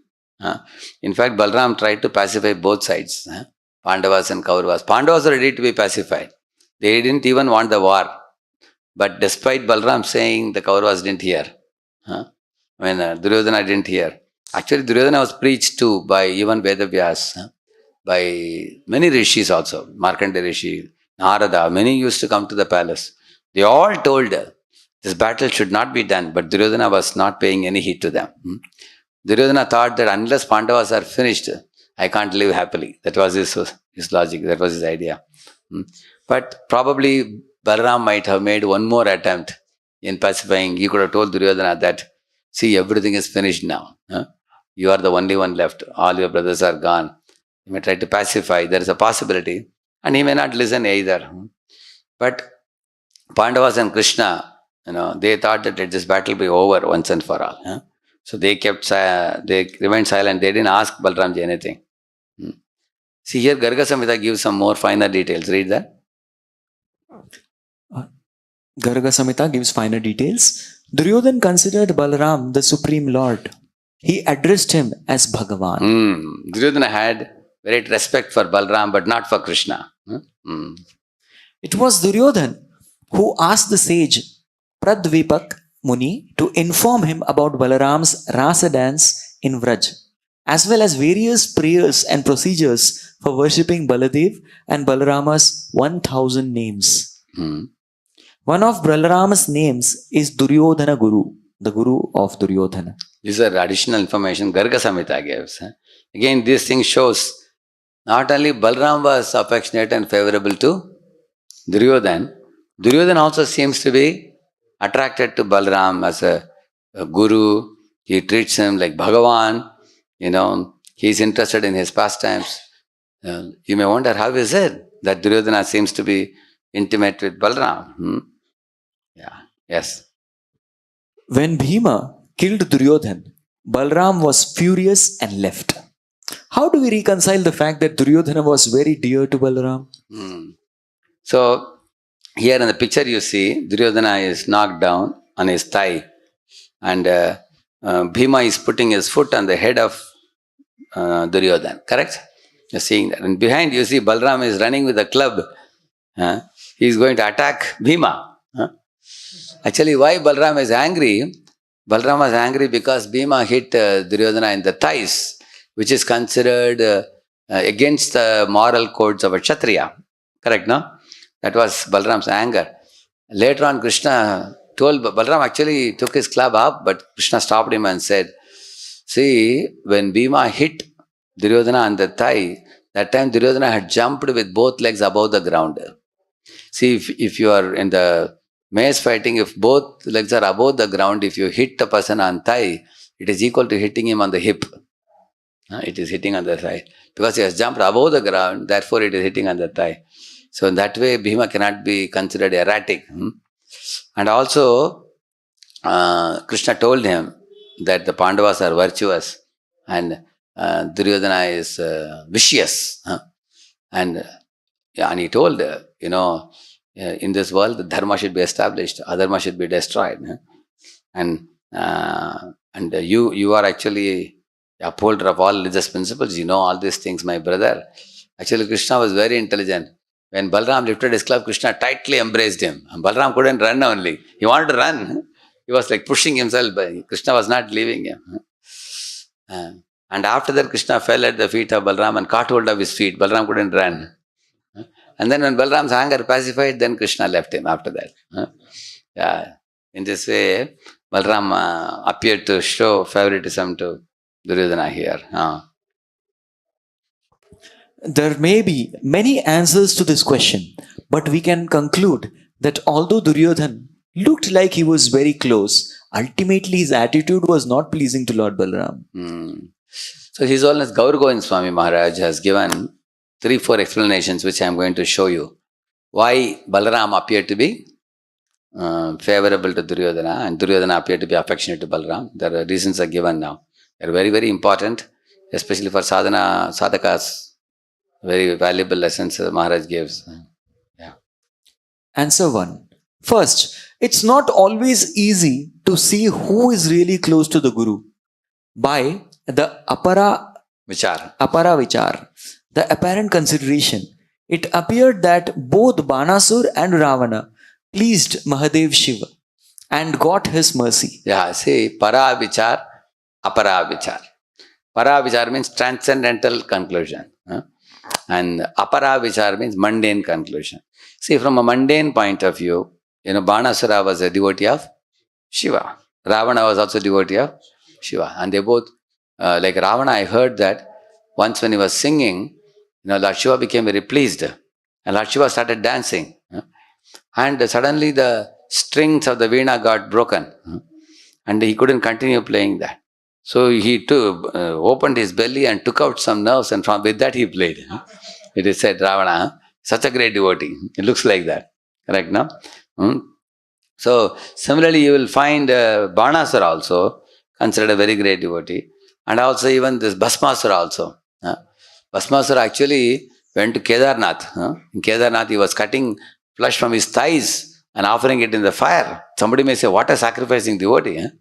In fact, Balaram tried to pacify both sides, Pandavas and Kauravas. Pandavas were ready to be pacified. They didn't even want the war. But despite Balaram saying, the Kauravas didn't hear. When Duryodhana didn't hear. Actually, Duryodhana was preached to by even Vedavyas, by many rishis also. Markandeya Rishi, Narada, many used to come to the palace. They all told this battle should not be done, but Duryodhana was not paying any heed to them. Duryodhana thought that unless Pandavas are finished, I can't live happily. That was his logic, that was his idea. But probably Balaram might have made one more attempt in pacifying. He could have told Duryodhana that, see, everything is finished now. You are the only one left. All your brothers are gone. You may try to pacify. There is a possibility. And he may not listen either. But Pandavas and Krishna, they thought that let this battle be over once and for all. So they remained silent. They didn't ask Balaramji anything. See here, Garga Samhita gives some more finer details. Read that. Garga Samhita gives finer details. Duryodhana considered Balaram the Supreme Lord. He addressed him as Bhagavan. Duryodhana had great respect for Balaram, but not for Krishna. It was Duryodhana who asked the sage Pradvipak Muni to inform him about Balaram's Rasa dance in Vraj, as well as various prayers and procedures for worshipping Baladev and Balarama's 1000 names. One of Balarama's names is Duryodhana Guru, the Guru of Duryodhana. These are additional information Garga Samhita gives. Again, this thing shows not only Balaram was affectionate and favorable to Duryodhana, Duryodhana also seems to be attracted to Balaram as a guru. He treats him like Bhagavan. He is interested in his pastimes. You may wonder, how is it that Duryodhana seems to be intimate with Balaram? Yes. When Bhima killed Duryodhana, Balaram was furious and left. How do we reconcile the fact that Duryodhana was very dear to Balaram? So, here in the picture you see, Duryodhana is knocked down on his thigh, and Bhima is putting his foot on the head of Duryodhana, correct? You're seeing that. And behind you see Balaram is running with a club. He is going to attack Bhima. Actually, why Balaram is angry? Balaram was angry because Bhima hit Duryodhana in the thighs, which is considered against the moral codes of a Kshatriya. Correct, no? That was Balaram's anger. Later on, Krishna told Balaram actually took his club up, but Krishna stopped him and said, see, when Bhima hit Duryodhana on the thigh, that time Duryodhana had jumped with both legs above the ground. See, if you are in the mace fighting, if both legs are above the ground, if you hit the person on thigh, it is equal to hitting him on the hip. It is hitting on the thigh. Because he has jumped above the ground, therefore it is hitting on the thigh. So in that way, Bhima cannot be considered erratic. And also, Krishna told him that the Pandavas are virtuous and Duryodhana is vicious. And he told, in this world, the dharma should be established, adharma should be destroyed. And you are actually upholder of all religious principles. You know all these things, my brother. Actually, Krishna was very intelligent. When Balaram lifted his club, Krishna tightly embraced him. And Balaram couldn't run only. He wanted to run. He was like pushing himself, but Krishna was not leaving him. And after that, Krishna fell at the feet of Balaram and caught hold of his feet. Balaram couldn't run. And then when Balaram's anger pacified, then Krishna left him after that. In this way, Balaram appeared to show favoritism to Duryodhana here. There may be many answers to this question, but we can conclude that although Duryodhana looked like he was very close, ultimately his attitude was not pleasing to Lord Balaram. So His Holiness Gaur Govind Swami Maharaj has given 3-4 explanations which I am going to show you. Why Balaram appeared to be favorable to Duryodhana and Duryodhana appeared to be affectionate to Balaram. The reasons are given now. They are very, very important, especially for sadhakas. Very valuable lessons Maharaj gives. Answer 1. First, it's not always easy to see who is really close to the Guru. By the apara vichar, the apparent consideration, it appeared that both Banasur and Ravana pleased Mahadev Shiva and got his mercy. See, para vichar, apara vichar. Para vichar means transcendental conclusion. And apara vichar means mundane conclusion. See, from a mundane point of view, Banasura was a devotee of Shiva. Ravana was also a devotee of Shiva. And they both, like Ravana, I heard that once when he was singing, Lord Shiva became very pleased. And Lord Shiva started dancing. And suddenly the strings of the veena got broken. And he couldn't continue playing that. So he opened his belly and took out some nerves, and with that he played. It is said, Ravana, such a great devotee. It looks like that. Correct, no? So, similarly, you will find Banasura also considered a very great devotee. And also even this Bhasmasura also. Bhasmasura actually went to Kedarnath. In Kedarnath, he was cutting flesh from his thighs and offering it in the fire. Somebody may say, what a sacrificing devotee. Huh?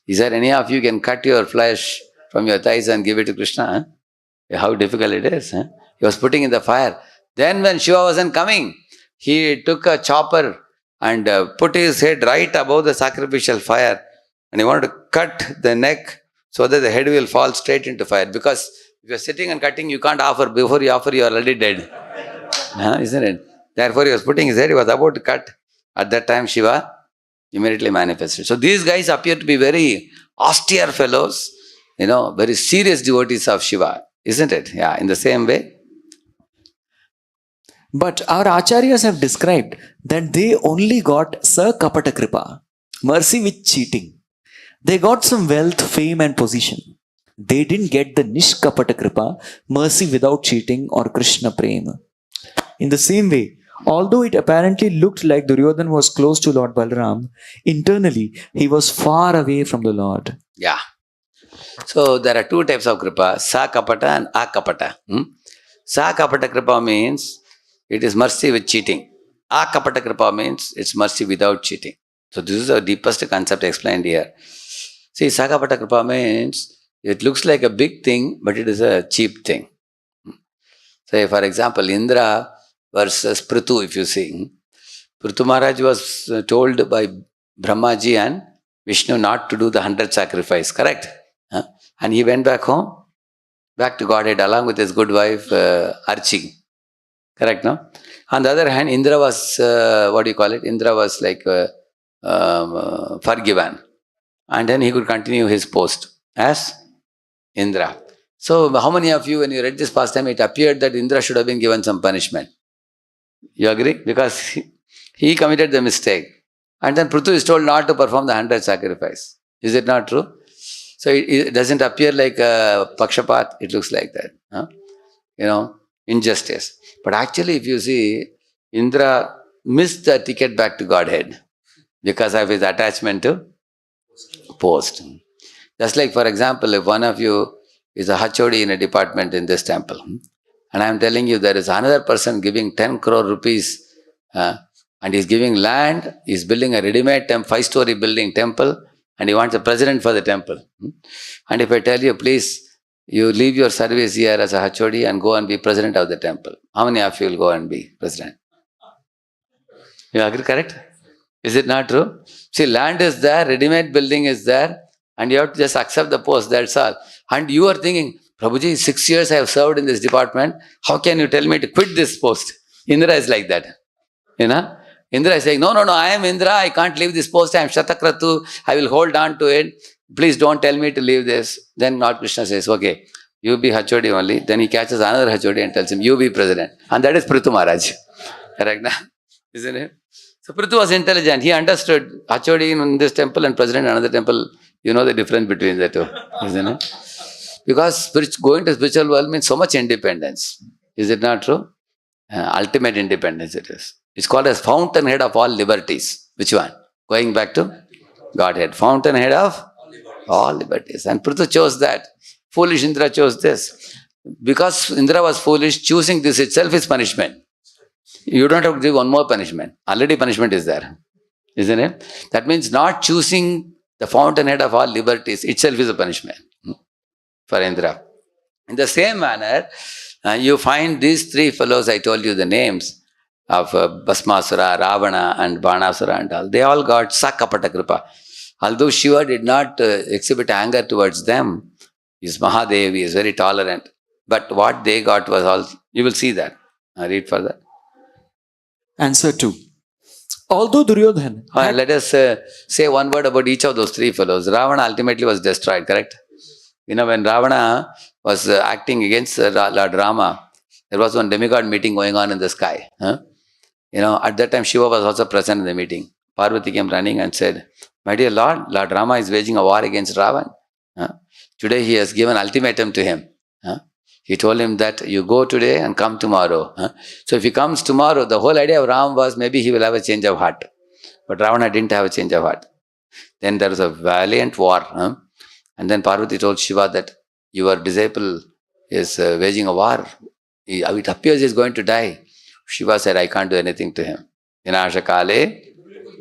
Is there any of you can cut your flesh from your thighs and give it to Krishna? Huh? How difficult it is. Huh? He was putting in the fire. Then when Shiva wasn't coming, he took a chopper and put his head right above the sacrificial fire, and he wanted to cut the neck so that the head will fall straight into fire. Because if you're sitting and cutting, you can't offer. Before you offer, you are already dead. Isn't it? Therefore, he was putting his head, he was about to cut. At that time, Shiva immediately manifested. So these guys appear to be very austere fellows, very serious devotees of Shiva. Isn't it? Yeah, in the same way. But our acharyas have described that they only got Sakapata Kripa, mercy with cheating. They got some wealth, fame and position. They didn't get the Nishkapata Kripa, mercy without cheating or Krishna Prema. In the same way, although it apparently looked like Duryodhana was close to Lord Balaram, internally he was far away from the Lord. Yeah. So there are two types of Kripa, Sakapata and Akapata. Sakapata Kripa means it is mercy with cheating. Akapata Kripa means it's mercy without cheating. So this is the deepest concept explained here. See, Sakapata Kripa means it looks like a big thing, but it is a cheap thing. Say, for example, Indra versus Prithu, if you see. Prithu Maharaj was told by Brahmaji and Vishnu not to do the 100 sacrifice, correct? And he went back home, back to Godhead along with his good wife Archi. Correct, no? On the other hand, Indra was, Indra was like forgiven. And then he could continue his post as Indra. So how many of you, when you read this pastime, it appeared that Indra should have been given some punishment? You agree? Because he committed the mistake. And then Prithu is told not to perform the 100 sacrifice. Is it not true? So it doesn't appear like a pakshapat, it looks like that. Injustice. But actually, if you see, Indra missed the ticket back to Godhead because of his attachment to post. Just like, for example, if one of you is a hachodi in a department in this temple, and I am telling you there is another person giving 10 crore rupees and he's giving land, he's building a ready-made 5-story building temple, and he wants a president for the temple. And if I tell you, please, you leave your service here as a hachodi and go and be president of the temple, how many of you will go and be president? You agree, correct? Is it not true? See, land is there, ready-made building is there, and you have to just accept the post, that's all. And you are thinking, Prabhuji, 6 years I have served in this department, how can you tell me to quit this post? Indra is like that. Indra is saying, no, I am Indra, I can't leave this post, I am Shatakratu, I will hold on to it. Please don't tell me to leave this. Then Lord Krishna says, okay, you be hachodi only. Then he catches another hachodi and tells him, you be president. And that is Prithu Maharaj. Correct? Isn't it? So Prithu was intelligent. He understood hachodi in this temple and president in another temple. You know the difference between the two. Isn't it? Because going to spiritual world means so much independence. Is it not true? Ultimate independence it is. It's called as fountainhead of all liberties. Which one? Going back to Godhead. Fountainhead of all liberties. And Prithu chose that. Foolish Indra chose this. Because Indra was foolish, choosing this itself is punishment. You don't have to give one more punishment. Already punishment is there. Isn't it? That means not choosing the fountainhead of all liberties itself is a punishment for Indra. In the same manner, you find these three fellows, I told you the names of Bhasmasura, Ravana and Banasura and all. They all got Sakapata Kripa. Although Shiva did not exhibit anger towards them, he is Mahadev, he is very tolerant. But what they got was all, you will see that. Read further. Answer 2. Although Duryodhana... let us say one word about each of those three fellows. Ravana ultimately was destroyed, correct? When Ravana was acting against Lord Rama, there was one demigod meeting going on in the sky. At that time Shiva was also present in the meeting. Parvati came running and said, my dear Lord, Lord Rama is waging a war against Ravan. Today he has given ultimatum to him. He told him that you go today and come tomorrow. So if he comes tomorrow, the whole idea of Ram was maybe he will have a change of heart. But Ravana didn't have a change of heart. Then there was a valiant war. And then Parvati told Shiva that your disciple is waging a war. It appears he is going to die. Shiva said, I can't do anything to him. Vinashakale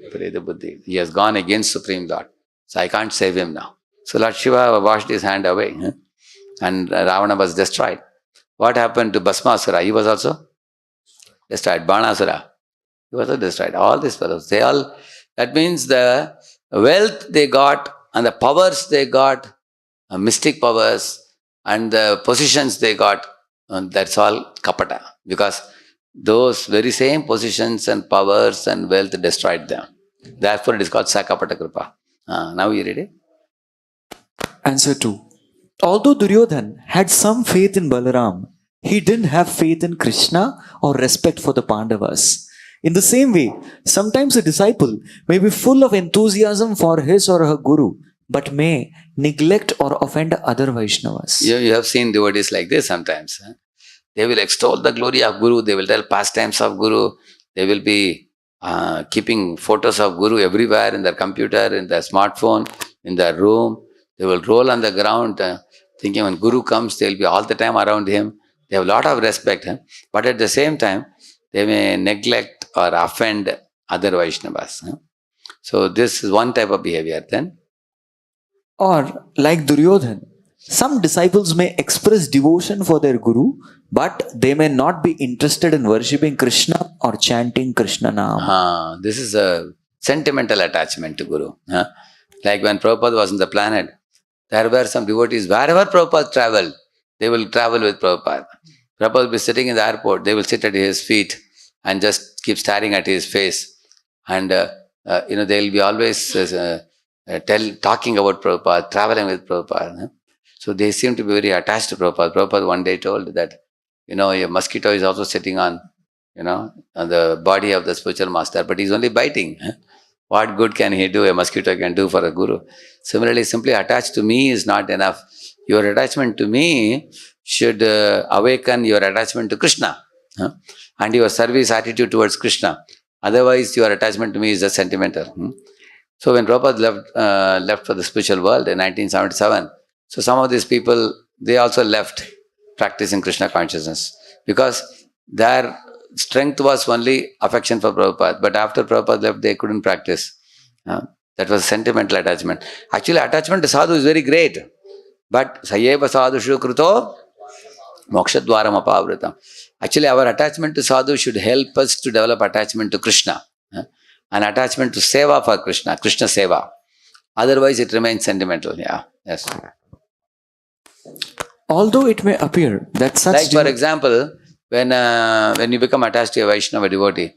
Viparita Buddhi. He has gone against Supreme Lord. So I can't save him now. So Lord Shiva washed his hand away. And Ravana was destroyed. What happened to Bhasmasura? He was also destroyed. Banasura, he was also destroyed. All these fellows, they all, that means the wealth they got and the powers they got, mystic powers and the positions they got, that's all kapata. Because those very same positions and powers and wealth destroyed them. Therefore it is called Sakapata Kripa. Now you read it? Answer 2. Although Duryodhana had some faith in Balaram, he didn't have faith in Krishna or respect for the Pandavas. In the same way, sometimes a disciple may be full of enthusiasm for his or her guru, but may neglect or offend other Vaishnavas. You have seen devotees like this sometimes. They will extol the glory of Guru, they will tell pastimes of Guru, they will be keeping photos of Guru everywhere in their computer, in their smartphone, in their room. They will roll on the ground thinking when Guru comes, they will be all the time around him. They have a lot of respect. But at the same time, they may neglect or offend other Vaishnavas. So this is one type of behavior then. Or, like Duryodhana, some disciples may express devotion for their guru, but they may not be interested in worshipping Krishna or chanting Krishna Nam. This is a sentimental attachment to Guru. Like when Prabhupada was on the planet, there were some devotees, wherever Prabhupada traveled, they will travel with Prabhupada. Prabhupada will be sitting in the airport, they will sit at his feet and just keep staring at his face. And they will be always talking about Prabhupada, traveling with Prabhupada. So they seem to be very attached to Prabhupada. Prabhupada one day told that, a mosquito is also sitting on the body of the spiritual master, but he's only biting. What good can he do, a mosquito can do for a guru? Similarly, simply attached to me is not enough. Your attachment to me should awaken your attachment to Krishna and your service attitude towards Krishna. Otherwise, your attachment to me is just sentimental. So when Prabhupada left for the spiritual world in 1977, so some of these people, they also left practicing Krishna consciousness because their strength was only affection for Prabhupada. But after Prabhupada left, they couldn't practice. That was sentimental attachment. Actually, attachment to sadhu is very great. But sayeva sadhu shukruto mokshadwaram apavritam. Actually, our attachment to sadhu should help us to develop attachment to Krishna. An attachment to seva for Krishna, Krishna seva. Otherwise, it remains sentimental. Yeah, yes. Although it may appear that such... Like for example, when you become attached to a Vaishnava devotee,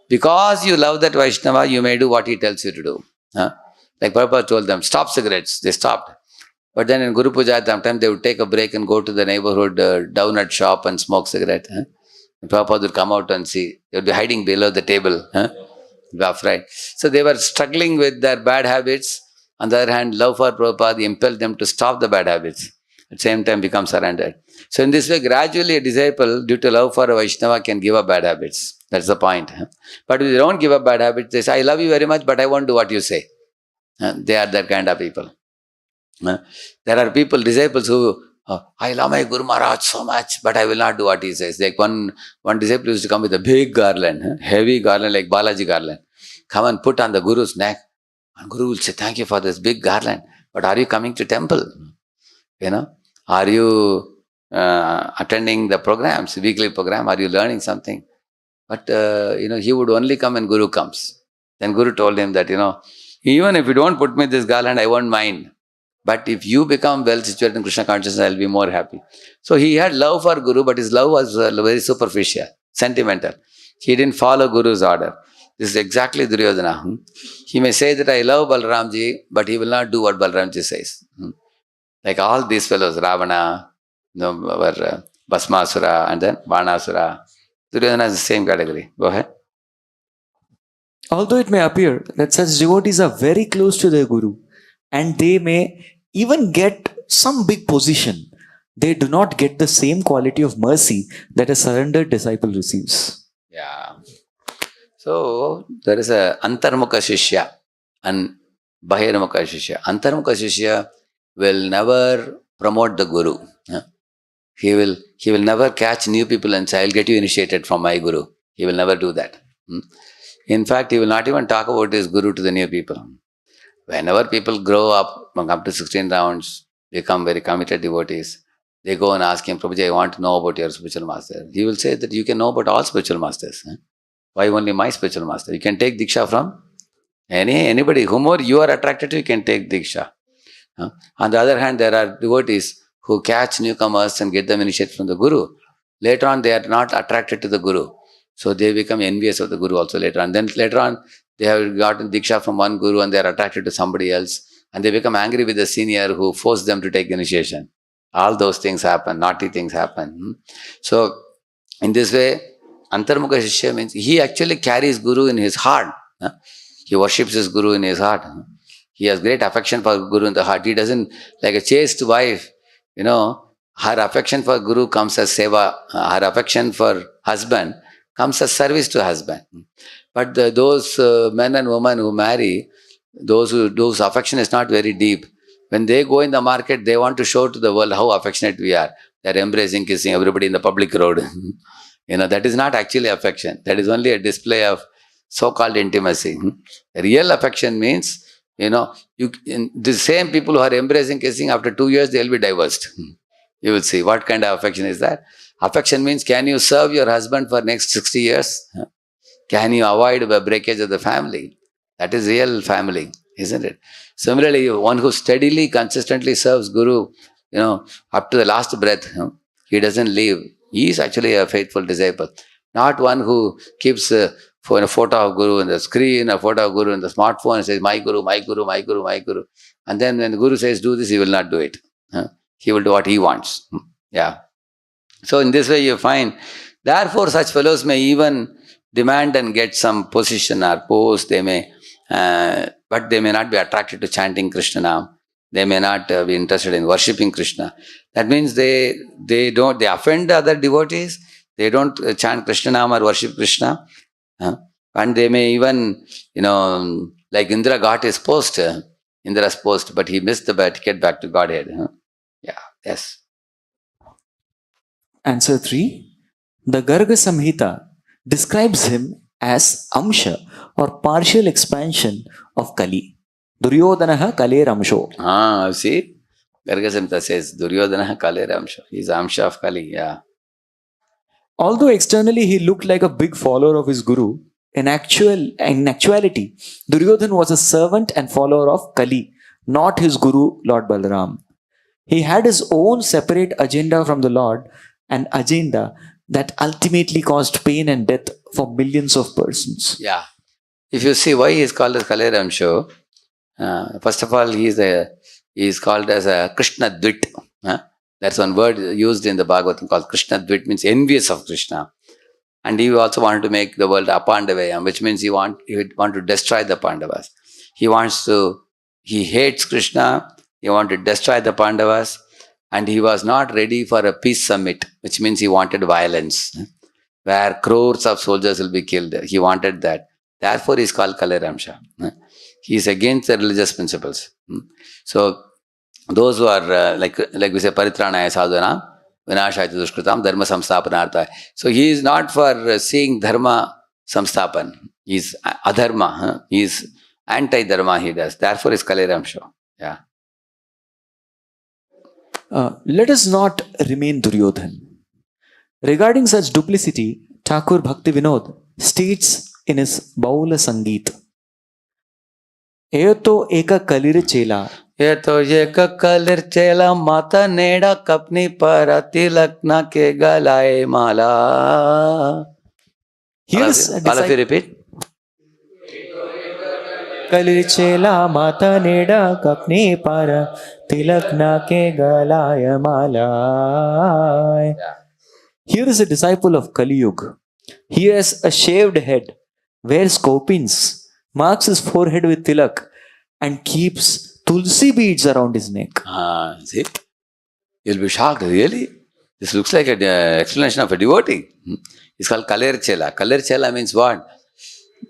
because you love that Vaishnava, you may do what he tells you to do. Like Prabhupada told them, stop cigarettes. They stopped. But then in Guru Puja, sometimes they would take a break and go to the neighborhood donut shop and smoke cigarette. And Prabhupada would come out and see. They would be hiding below the table. Right. So they were struggling with their bad habits. On the other hand, love for Prabhupada impelled them to stop the bad habits. At the same time, become surrendered. So in this way, gradually a disciple, due to love for a Vaishnava, can give up bad habits. That's the point. But if they don't give up bad habits, they say, I love you very much, but I won't do what you say. They are that kind of people. There are people, disciples who, I love my Guru Maharaj so much, but I will not do what he says. Like one disciple used to come with a big garland, heavy garland like Balaji garland. Come and put on the Guru's neck. And Guru will say, thank you for this big garland. But are you coming to temple? Are you attending the programs, weekly program? Are you learning something? But, he would only come when Guru comes. Then Guru told him that, even if you don't put me this garland, I won't mind. But if you become well situated in Krishna consciousness, I'll be more happy. So he had love for Guru, but his love was very superficial, sentimental. He didn't follow Guru's order. This is exactly Duryodhana. He may say that I love Balaramji, but he will not do what Balaramji says. Like all these fellows, Ravana, Bhasmasura, and then Banasura. Duryodhana is the same category. Go ahead. Although it may appear that such devotees are very close to their Guru, and they may even get some big position, they do not get the same quality of mercy that a surrendered disciple receives. Yeah. So, there is a Antarmukha Shishya and Bahirmukha Shishya. Antarmukha Shishya will never promote the Guru. He will never catch new people and say, I'll get you initiated from my Guru. He will never do that. In fact, he will not even talk about his guru to the new people. Whenever people grow up, come to 16 rounds, become very committed devotees, they go and ask him, Prabhuji, I want to know about your spiritual master. He will say that you can know about all spiritual masters. Why only my spiritual master? You can take Diksha from anybody. Whomever you are attracted to, you can take Diksha. On the other hand, there are devotees who catch newcomers and get them initiated from the Guru. Later on, they are not attracted to the Guru. So they become envious of the Guru also later on. Then later on, they have gotten Diksha from one Guru and they are attracted to somebody else. And they become angry with the senior who forced them to take initiation. All those things happen, naughty things happen. So, in this way, Antarmukha Shishya means he actually carries Guru in his heart. He worships his Guru in his heart. He has great affection for Guru in the heart. He doesn't, like a chaste wife, her affection for Guru comes as seva. Her affection for husband comes as service to husband. But those men and women who marry, those affection is not very deep. When they go in the market, they want to show to the world how affectionate we are. They're embracing, kissing everybody in the public road. That is not actually affection. That is only a display of so-called intimacy. Real affection means, the same people who are embracing, kissing, after 2 years, they will be divorced. You will see what kind of affection is that. Affection means, can you serve your husband for next 60 years? Can you avoid a breakage of the family? That is real family, isn't it? Similarly, one who steadily, consistently serves Guru, up to the last breath, he doesn't leave. He is actually a faithful disciple. Not one who keeps for a photo of Guru in the screen, a photo of Guru in the smartphone, and says, my Guru, my Guru, my Guru, my Guru. And then when the Guru says, do this, he will not do it. He will do what he wants. Yeah. So in this way you find, therefore such fellows may even demand and get some position or post, they may, but they may not be attracted to chanting Krishna Nam. They may not be interested in worshipping Krishna. That means they offend other devotees. They don't chant Krishna Nam or worship Krishna. And they may even, like Indra got his post, Indra's post, but he missed the ticket back to Godhead. Yeah, yes. Answer 3. The Garga Samhita describes him as Amsha or partial expansion of Kali. Duryodhanaha Kale Ramsho. See? Garga Samhita says Duryodhanaha Kale Ramsho. He is Amsha of Kali, yeah. Although externally he looked like a big follower of his Guru, in actuality, Duryodhana was a servant and follower of Kali, not his Guru, Lord Balaram. He had his own separate agenda from the Lord, an agenda that ultimately caused pain and death for millions of persons. Yeah. If you see why he is called as Kale Ramsho, first of all, he is called as a Krishna Dvit. That's one word used in the Bhagavatam called Krishna Dvit, means envious of Krishna. And he also wanted to make the world apandavayam, which means he want to destroy the Pandavas. He hates Krishna, he wanted to destroy the Pandavas, and he was not ready for a peace summit, which means he wanted violence, where crores of soldiers will be killed. He wanted that. Therefore, he is called Kale Ramsha. He is against the religious principles. So, those who are like we say, Paritranaya Sadhana, Vinashaya Dushkritam, Dharma Samstapanartha. So he is not for seeing Dharma Samstapan. He is Adharma. He is anti-Dharma he does. Therefore is Kale Ramsho. Yeah. Let us not remain Duryodhan. Regarding such duplicity, Thakur Bhakti Vinod states in his Baula Sangeet, Eyoto eka kalir chela. ये तो ये colour चेला माता नेड़ा company पर तिलकना के गलाए माला. All of you repeat. कलिर चेला माता नेड़ा company पर तिलकना के गलाए माला. Here is a disciple of Kali Yuga. He has a shaved head, wears copins, marks his forehead with tilak, and keeps tulsi beads around his neck. See? You'll be shocked, really? This looks like an explanation of a devotee. It's called Kaler Chela. Kaler Chela means what?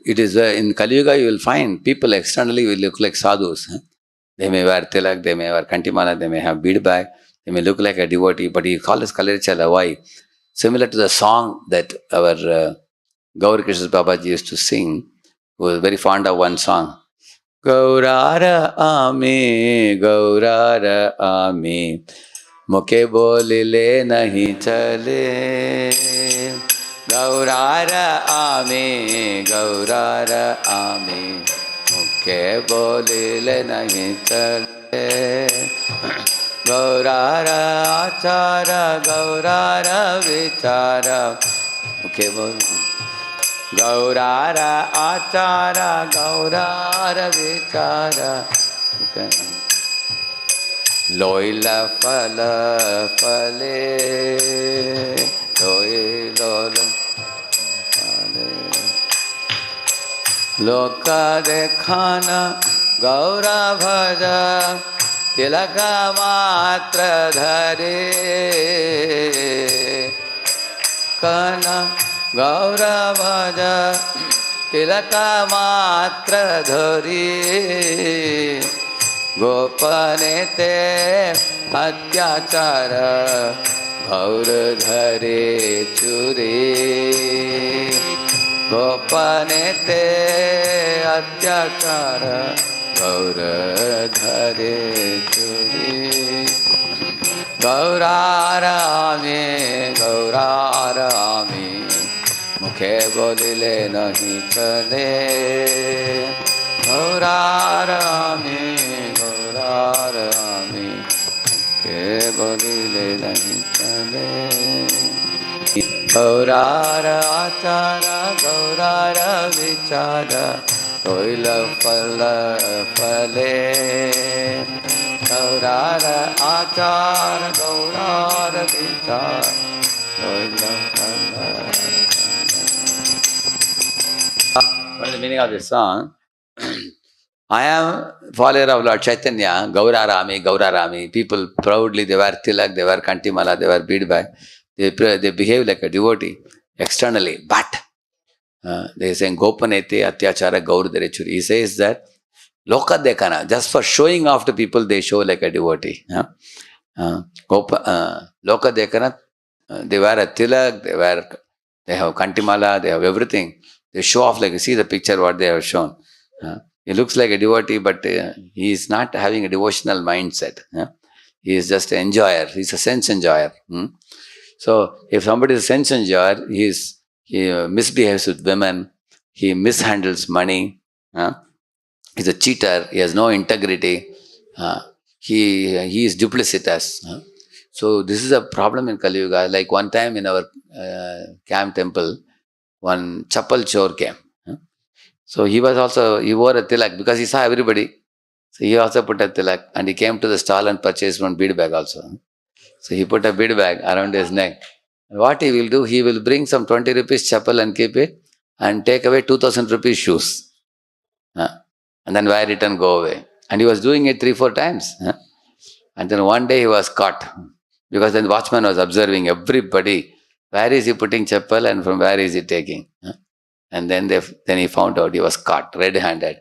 It is in Kali Yuga you will find people externally will look like sadhus. They may wear tilak, they may wear kantimala, they may have bead bag, they may look like a devotee, but he called us Kaler Chela. Why? Similar to the song that our Gaur Krishna Babaji used to sing, who was very fond of one song. Gaurara Ami, Mukhe bolile nahi chale. Gaurara Ami, Mukhe bolile nahi chale. Gaurara Achara, Gaurara Vichara, Mukhe bolile. Gaurara Achara, Gaurara Vichara, Loila Phala Phale, Loila Phale, Loka Dekhana, Gaura Bhaja, Tilaka Matra Dhare, Kana Gaura Bhaja, Tilaka Matra Dhari, Gopanete Atyachara, Gaura Dhare Churi, Gopanete Atyachara, Gaura Dhare Churi, Gaurarami, Gaurarami, Mukhe bolile nahi chale. Gaurarami, Gaurarami, Mukhe bolile nahi chale. Gaurara Achara, Gaurara Vichara, Loila Phala Phale. Gaurara Achara, Gaurara Vichara, Loila Phala. What is the meaning of this song? I am follower of Lord Chaitanya, Gaurarami, Gaurarami. People proudly, they wear tilak, they wear kantimala, they wear bead bag. They behave like a devotee externally, but they are saying Gopanete Atyachara Gaur Derechuri. He says that Loka Dekana, just for showing off to people, they show like a devotee. Loka Dekana, they wear a tilak, they have kantimala, they have everything. They show off like, you see the picture what they have shown. He looks like a devotee, but he is not having a devotional mindset. He is just an enjoyer. He is a sense enjoyer. So, if somebody is a sense enjoyer, he misbehaves with women, he mishandles money, he is a cheater, he has no integrity, he is duplicitous. So, this is a problem in Kali Yuga. Like one time in our camp temple, one chappal chor came. So he wore a tilak because he saw everybody. So he also put a tilak and he came to the stall and purchased one bead bag also. So he put a bead bag around his neck. And what he will do, he will bring some 20 rupees chappal and keep it and take away 2000 rupees shoes. And then wear it and go away. And he was doing it 3-4 times. And then one day he was caught because then the watchman was observing everybody. Where is he putting chappal and from where is he taking? And then he found out he was caught red-handed.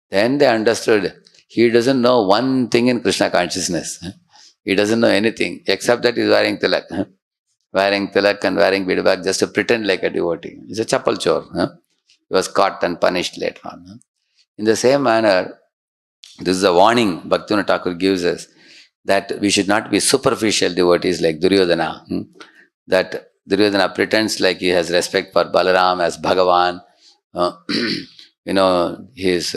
Then they understood he doesn't know one thing in Krishna consciousness. He doesn't know anything except that he's wearing tilak. Wearing tilak and wearing bead bag just to pretend like a devotee. It's a chappal chore. He was caught and punished later on. In the same manner, this is a warning Bhaktivinoda Thakur gives us that we should not be superficial devotees like Duryodhana. That Duryodhana pretends like he has respect for Balaram as Bhagavan. He is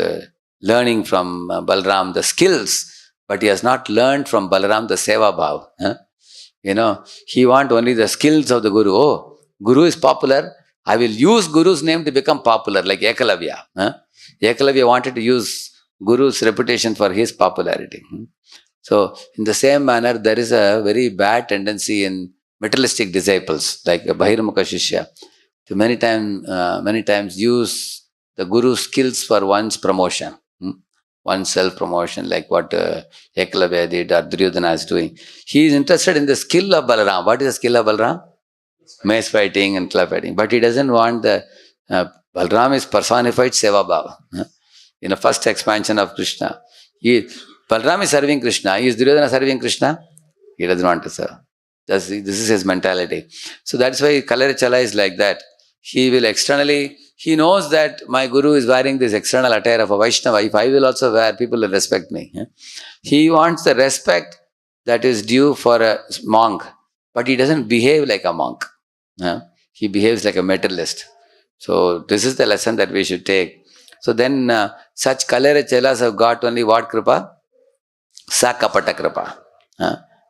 learning from Balaram the skills, but he has not learned from Balaram the seva bhav. He wants only the skills of the Guru. Oh, Guru is popular. I will use Guru's name to become popular, like Ekalavya. Ekalavya wanted to use Guru's reputation for his popularity. So, in the same manner, there is a very bad tendency in materialistic disciples, like a Bahirmukha Shishya, to many times use the Guru's skills for one's promotion, one's self-promotion, like what Ekalavya did or Duryodhana is doing. He is interested in the skill of Balaram. What is the skill of Balaram? Mace fighting and club fighting. But he doesn't want the... Balaram is personified Seva Bhava. In the first expansion of Krishna, Balaram is serving Krishna. Is Duryodhana serving Krishna? He doesn't want to serve. This is his mentality. So that's why Kalarachala is like that. He will externally He knows that my Guru is wearing this external attire of a Vaishnava. If I will also wear, people will respect me. He wants the respect that is due for a monk, but he doesn't behave like a monk. He behaves like a materialist. So this is the lesson that we should take. So then such Kalera Chelas have got only what kripa? Sakapata kripa.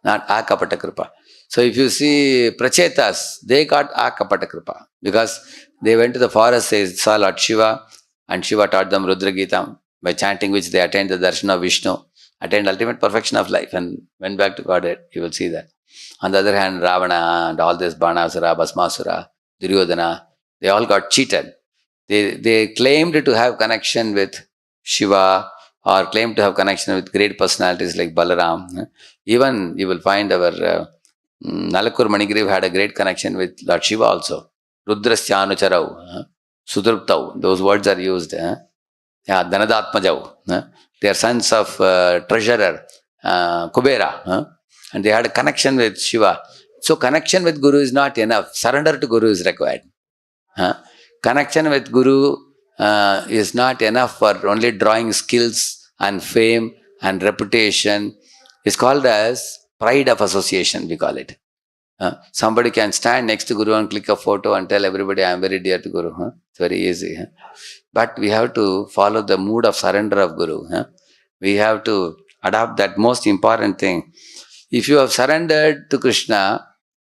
Not akapata kripa. So if you see Prachetas, they got akapata kripa because they went to the forest, they saw Lord Shiva, and Shiva taught them Rudra Gita, by chanting which they attained the darshan of Vishnu, attained ultimate perfection of life and went back to Godhead. You will see that. On the other hand, Ravana and all this Banasura, Bhasmasura, Duryodhana, they all got cheated. They claimed to have connection with Shiva or claimed to have connection with great personalities like Balaram. Even you will find our Nalakur Manigriv had a great connection with Lord Shiva also. Rudrasya Anucharau, Sudruptau, those words are used. Danadatmajau. They are sons of treasurer, Kubera. And they had a connection with Shiva. So connection with Guru is not enough. Surrender to Guru is required. Connection with Guru is not enough for only drawing skills and fame and reputation. It's called as pride of association, we call it. Somebody can stand next to Guru and click a photo and tell everybody, I am very dear to Guru. It's very easy. But we have to follow the mood of surrender of Guru. We have to adopt that most important thing. If you have surrendered to Krishna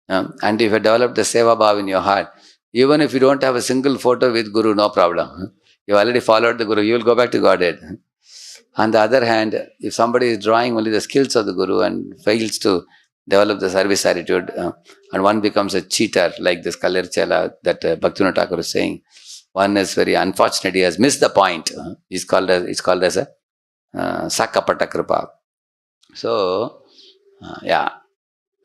and if you have developed the Seva Bhav in your heart, even if you don't have a single photo with Guru, no problem. You already followed the Guru, you will go back to Godhead. On the other hand, if somebody is drawing only the skills of the Guru and fails to develop the service attitude, and one becomes a cheater, like this Kalir Chela that Bhaktivinoda Thakur is saying, one is very unfortunate, he has missed the point. It's called as a Sakapata Kripa. So, read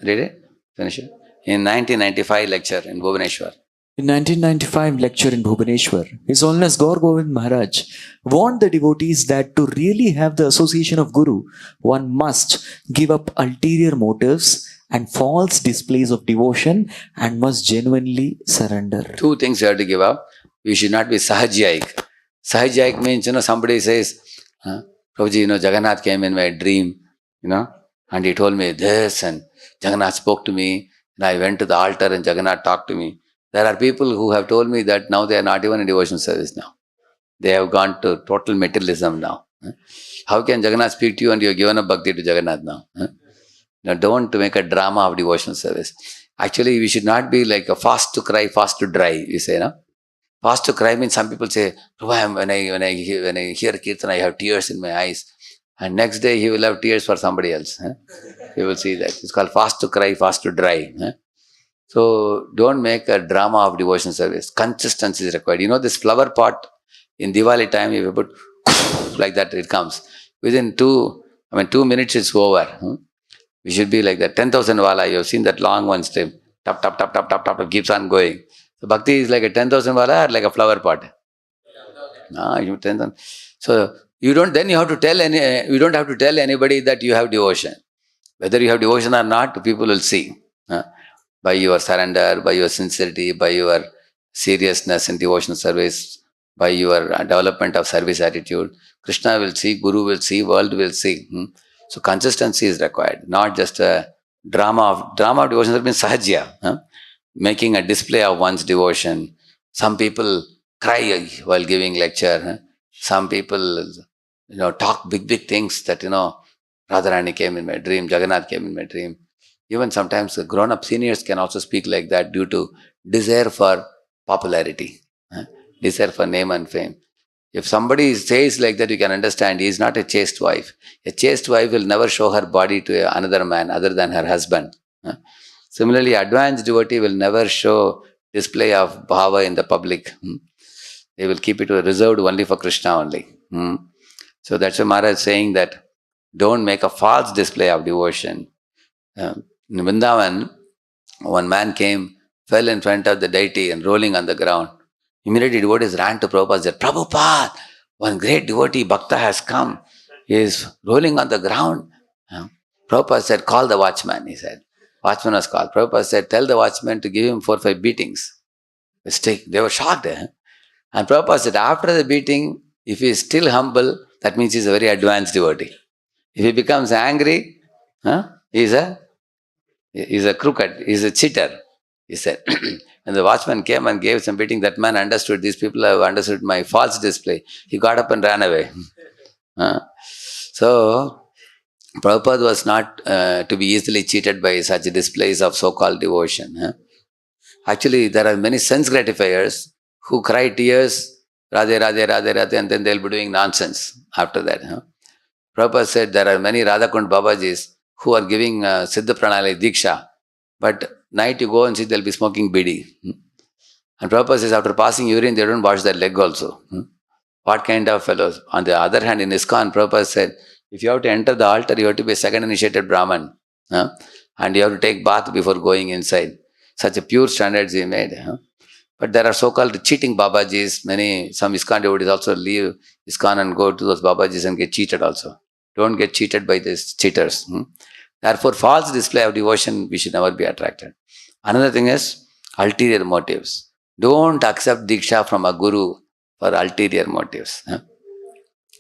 it, finish it. In 1995 lecture in Bhubaneswar. In 1995 lecture in Bhubaneswar, His Holiness Gaur Govind Maharaj warned the devotees that to really have the association of Guru, one must give up ulterior motives and false displays of devotion and must genuinely surrender. Two things you have to give up. We should not be sahajyaik. Sahajyaik means, somebody says, Prabhuji, Jagannath came in my dream, and he told me this, and Jagannath spoke to me, and I went to the altar and Jagannath talked to me. There are people who have told me that now they are not even in devotional service now. They have gone to total materialism now. How can Jagannath speak to you and you have given up bhakti to Jagannath now? Now don't make a drama of devotional service. Actually, we should not be like a fast to cry, fast to dry, you say, no? Fast to cry means some people say, when I hear Kirtan, I have tears in my eyes. And next day he will have tears for somebody else. You will see that. It's called fast to cry, fast to dry. So don't make a drama of devotion service. Consistency is required. This flower pot in Diwali time, if you put like that, it comes. Within 2 minutes it's over. We should be like that. 10,000 wala, you have seen that long one stream. Tap, tap, tap, tap, tap, tap, tap, keeps on going. So bhakti is like a 10,000 wala or like a flower pot. 10,000. So you don't have to tell anybody that you have devotion. Whether you have devotion or not, people will see. By your surrender, by your sincerity, by your seriousness in devotional service, by your development of service attitude, Krishna will see, Guru will see, world will see. So consistency is required, not just a drama of devotion. That means sahajya, making a display of one's devotion. Some people cry while giving lecture. Some people, talk big things that, Radharani came in my dream, Jagannath came in my dream. Even sometimes the grown-up seniors can also speak like that due to desire for popularity, desire for name and fame. If somebody says like that, you can understand he is not a chaste wife. A chaste wife will never show her body to another man other than her husband. Similarly, advanced devotee will never show display of bhava in the public. They will keep it reserved only for Krishna only. So that's why Maharaj is saying that don't make a false display of devotion. In Vrindavan, one man came, fell in front of the deity and rolling on the ground. Immediately devotees ran to Prabhupada and said, Prabhupada, one great devotee, Bhakta has come. He is rolling on the ground. Prabhupada said, call the watchman, he said. Watchman was called. Prabhupada said, tell the watchman to give him 4 or 5 beatings. They were shocked. And Prabhupada said, after the beating, if he is still humble, that means he is a very advanced devotee. If he becomes angry, he is a crooked, he is a cheater. He said, when the watchman came and gave some beating, that man understood, these people have understood my false display. He got up and ran away. So, Prabhupada was not to be easily cheated by such displays of so-called devotion. Actually, there are many sense gratifiers who cry tears, Radhe, Radhe, Radhe, Radhe, and then they'll be doing nonsense after that. Prabhupada said there are many Radhakund Babajis who are giving Siddha Pranali Diksha, but night you go and see they'll be smoking bidi. And Prabhupada says after passing urine, they don't wash their leg also. What kind of fellows? On the other hand, in ISKCON, Prabhupada said, if you have to enter the altar, you have to be a second initiated Brahman. And you have to take bath before going inside. Such a pure standards he made. But there are so-called cheating Babajis. Some ISKCON devotees also leave ISKCON and go to those Babajis and get cheated also. Don't get cheated by these cheaters. Therefore, false display of devotion, we should never be attracted. Another thing is ulterior motives. Don't accept Diksha from a guru for ulterior motives.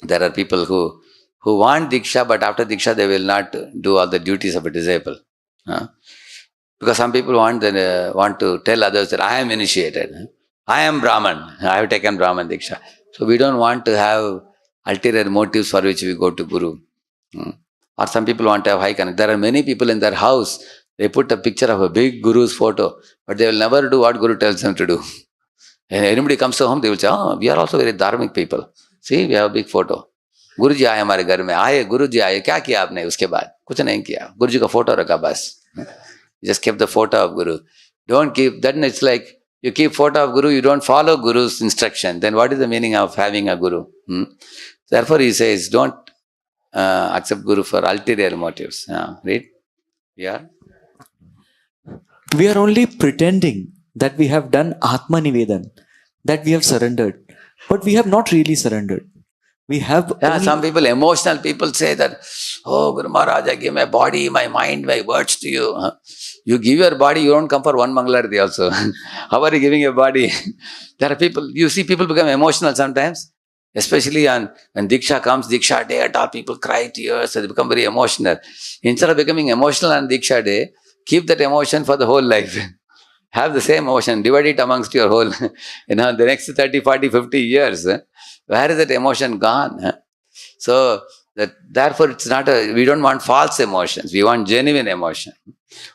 There are people who want Diksha, but after Diksha they will not do all the duties of a disciple. Because some people want to tell others that I am initiated. I am Brahman. I have taken Brahman Diksha. So we don't want to have ulterior motives for which we go to Guru. Or some people want to have high connect. There are many people in their house, they put a picture of a big Guru's photo, but they will never do what Guru tells them to do. And anybody comes to home, they will say, oh, we are also very dharmic people. See, we have a big photo. गुरु जी आए हमारे घर में, आए गुरु जी आए, क्या किया आपने उसके बाद? कुछ नहीं किया, गुरु जी का फोटो रखा बस. Just keep the photo of Guru. Don't keep, then it's like you keep photo of Guru, you don't follow Guru's instruction. Then what is the meaning of having a Guru? Therefore he says, don't accept Guru for ulterior motives. Read. Yeah. We are only pretending that we have done Atma Nivedan, that we have surrendered, but we have not really surrendered. We have some people, emotional people say that, oh Guru Maharaj, I give my body, my mind, my words to you. You give your body, you don't come for one Mangalarti also. How are you giving your body? There are people, you see people become emotional sometimes, especially when Diksha comes, Diksha day at all, people cry tears, so they become very emotional. Instead of becoming emotional on Diksha day, keep that emotion for the whole life. Have the same emotion, divide it amongst your whole, the next 30, 40, 50 years. Where is that emotion gone? So, therefore, it's not we don't want false emotions. We want genuine emotion.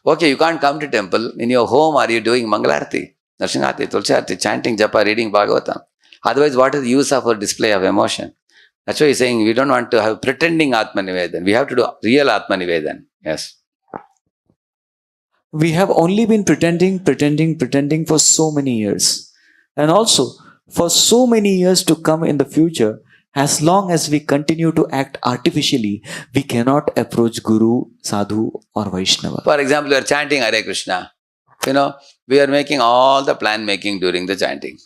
Okay, you can't come to temple. In your home, are you doing Mangalarti, Narsingharti, Tulsiarti, chanting, Japa, reading Bhagavatam? Otherwise, what is the use of a display of emotion? That's why he's saying we don't want to have pretending Atma Nivedan. We have to do real Atma Nivedan. Yes. We have only been pretending for so many years. And also, for so many years to come in the future, as long as we continue to act artificially, we cannot approach Guru, Sadhu or Vaishnava. For example, we are chanting Hare Krishna. We are making all the plan making during the chanting.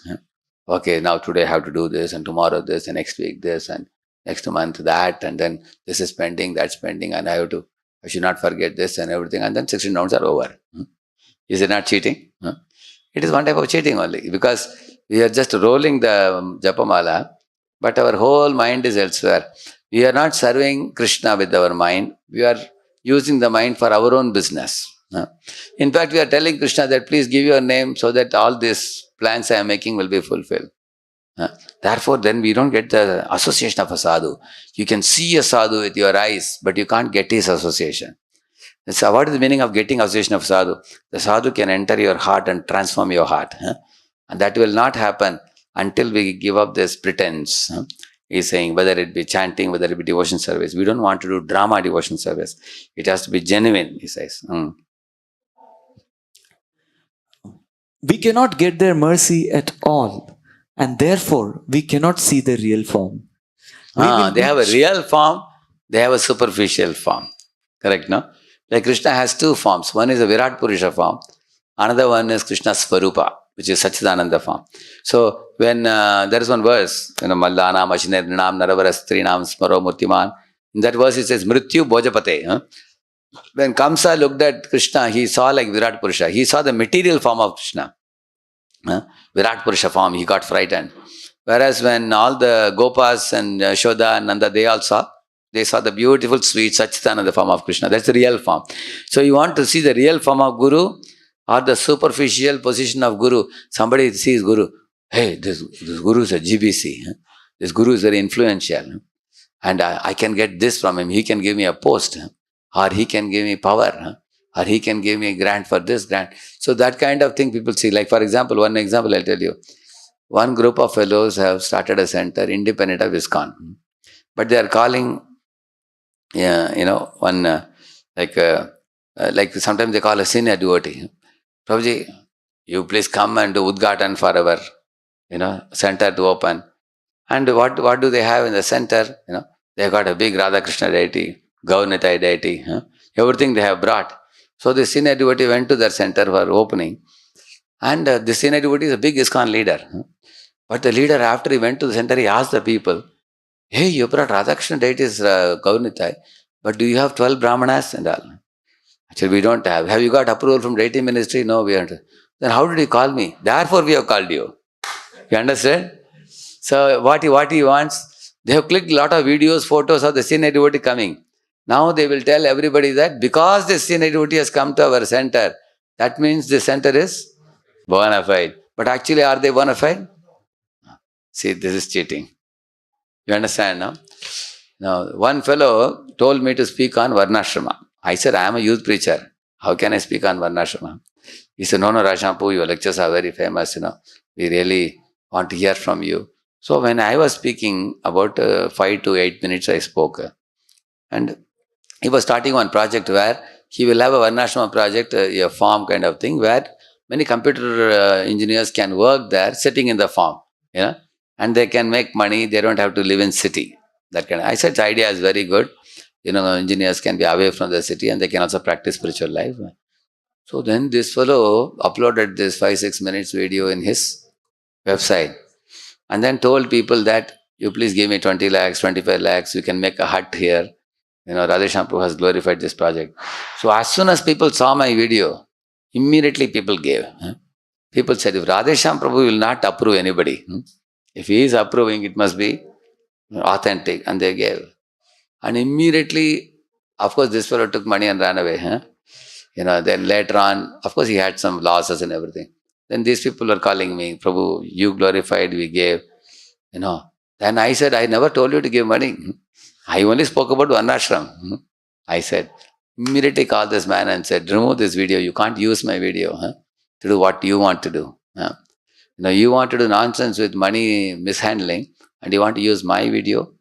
Okay, now today I have to do this, and tomorrow this, and next week this, and next month that, and then this is pending, that's pending, and I should not forget this and everything, and then 16 rounds are over. Is it not cheating? It is one type of cheating only, because we are just rolling the Japamala, but our whole mind is elsewhere. We are not serving Krishna with our mind. We are using the mind for our own business. In fact, we are telling Krishna that please give your name so that all these plans I am making will be fulfilled. Therefore, then we don't get the association of a sadhu. You can see a sadhu with your eyes, but you can't get his association. So what is the meaning of getting association of sadhu? The sadhu can enter your heart and transform your heart. And that will not happen until we give up this pretense. He's saying whether it be chanting, whether it be devotion service. We don't want to do drama devotion service. It has to be genuine, he says. We cannot get their mercy at all, and therefore we cannot see the real form. They have a real form, they have a superficial form. Correct, no? Like Krishna has two forms. One is a Virat Purusha form. Another one is Krishna's Swarupa, which is Satchidananda form. So when there is one verse, Mallana, Mashiner, Nam, Naravaras, Trinam, Smaro, Murtiman. In that verse it says, Mrityu Bhojapate. When Kamsa looked at Krishna, he saw like Virat Purusha. He saw the material form of Krishna. Virat Purusha form, he got frightened. Whereas when all the Gopas and Shoda and Nanda, they saw the beautiful sweet Satchitananda form of Krishna. That's the real form. So you want to see the real form of Guru or the superficial position of Guru. Somebody sees Guru, hey, this Guru is a GBC. This Guru is very influential. And I can get this from him. He can give me a post, or he can give me power, or he can give me a grant for this grant. So that kind of thing people see. Like for example, one example I'll tell you. One group of fellows have started a center independent of ISKCON. But they are calling, one, like sometimes they call a senior devotee. Prabhuji, you please come and do Udghatan for our, center to open. And what do they have in the center? They got a big Radha Krishna deity, Gaurnitai deity, everything they have brought. So the senior devotee went to their center for opening. And the senior devotee is a big ISKCON leader. But the leader, after he went to the center, he asked the people, hey, you brought Radha Krishna deities, Gaurnitai, but do you have 12 Brahmanas and all? Actually, we don't have. Have you got approval from deity ministry? No, we haven't. Then how did you call me? Therefore, we have called you. You understand? So what he wants, they have clicked a lot of videos, photos of the senior devotee coming. Now they will tell everybody that because the senior devotee has come to our center, that means the center is bona fide. But actually, are they bona fide? See, this is cheating. You understand now? Now, one fellow told me to speak on Varnashrama. I said, I am a youth preacher. How can I speak on Varnashrama? He said, no, Radheshyam, your lectures are very famous, We really want to hear from you. So when I was speaking, about 5 to 8 minutes I spoke. And he was starting one project where he will have a Varnashrama project, a farm kind of thing, where many computer engineers can work there sitting in the farm, and they can make money. They don't have to live in city. That kind of, I said the idea is very good. Engineers can be away from the city and they can also practice spiritual life. So then this fellow uploaded this 5-6 minutes video in his website and then told people that you please give me 20 lakhs, 25 lakhs, you can make a hut here. Radheshyam has glorified this project. So as soon as people saw my video, immediately people gave. People said, if Radheshyam Prabhu will not approve anybody, if he is approving, it must be authentic. And they gave. And immediately, of course, this fellow took money and ran away. Then later on, of course, he had some losses and everything. Then these people were calling me, Prabhu, you glorified, we gave. Then I said, I never told you to give money. I only spoke about Varnashram. I said, immediately called this man and said, remove this video. You can't use my video to do what you want to do. You want to do nonsense with money mishandling and you want to use my video.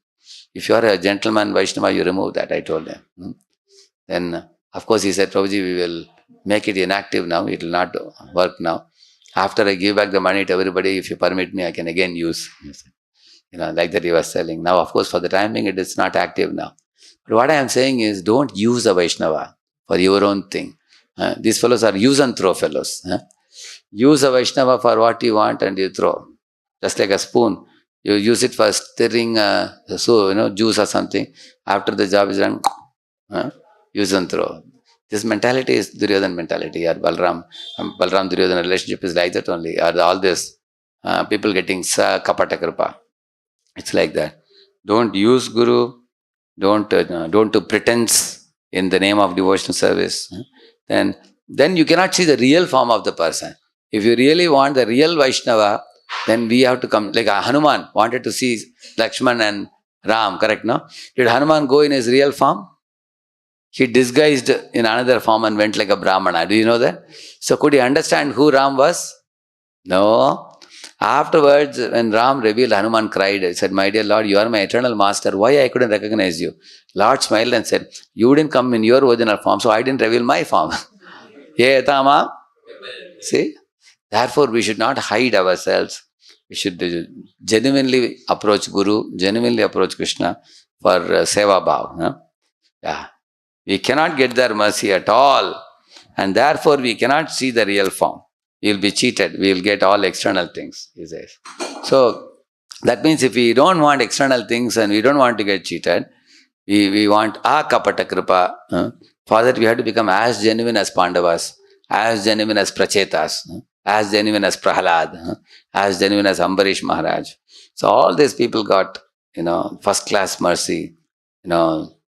If you are a gentleman Vaishnava, you remove that, I told him. Then, of course, he said, Prabhuji, we will make it inactive now. It will not work now. After I give back the money to everybody, if you permit me, I can again use. Like that he was telling. Now, of course, for the time being, it is not active now. But what I am saying is, don't use a Vaishnava for your own thing. These fellows are use and throw fellows. Use a Vaishnava for what you want and you throw. Just like a spoon. You use it for stirring juice or something. After the job is done, use and throw. This mentality is Duryodhana mentality. Or Balaram Duryodhana relationship is like that only. Or all this people getting sa kapata kripa. It's like that. Don't use Guru. Don't do pretense in the name of devotional service. Then you cannot see the real form of the person. If you really want the real Vaishnava, then we have to come. Like Hanuman wanted to see Lakshman and Ram, correct, no? Did Hanuman go in his real form? He disguised in another form and went like a Brahmana. Do you know that? So could he understand who Ram was? No. Afterwards, when Ram revealed, Hanuman cried. He said, my dear Lord, you are my eternal master. Why I couldn't recognize you? Lord smiled and said, you didn't come in your original form, so I didn't reveal my form. Yeah, Tama. See? Therefore, we should not hide ourselves. We should genuinely approach Guru, genuinely approach Krishna for Seva Bhav. Yeah. We cannot get their mercy at all. And therefore, we cannot see the real form. We will be cheated. We will get all external things, he says. So, that means if we don't want external things and we don't want to get cheated, we want kapata kripa. For that, we have to become as genuine as Pandavas, as genuine as Prachetas, as genuine as Prahalad, as genuine as Ambarish Maharaj. So all these people got, first class mercy,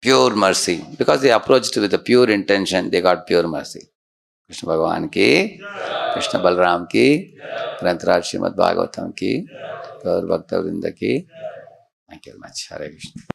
pure mercy. Because they approached with a pure intention, they got pure mercy. Krishna Bhagavan ki, Krishna Balaram ki, Grantaraj Srimad Bhagavatam ki, Gaur Bhakta Vrinda ki. Thank you very much. Hare Krishna.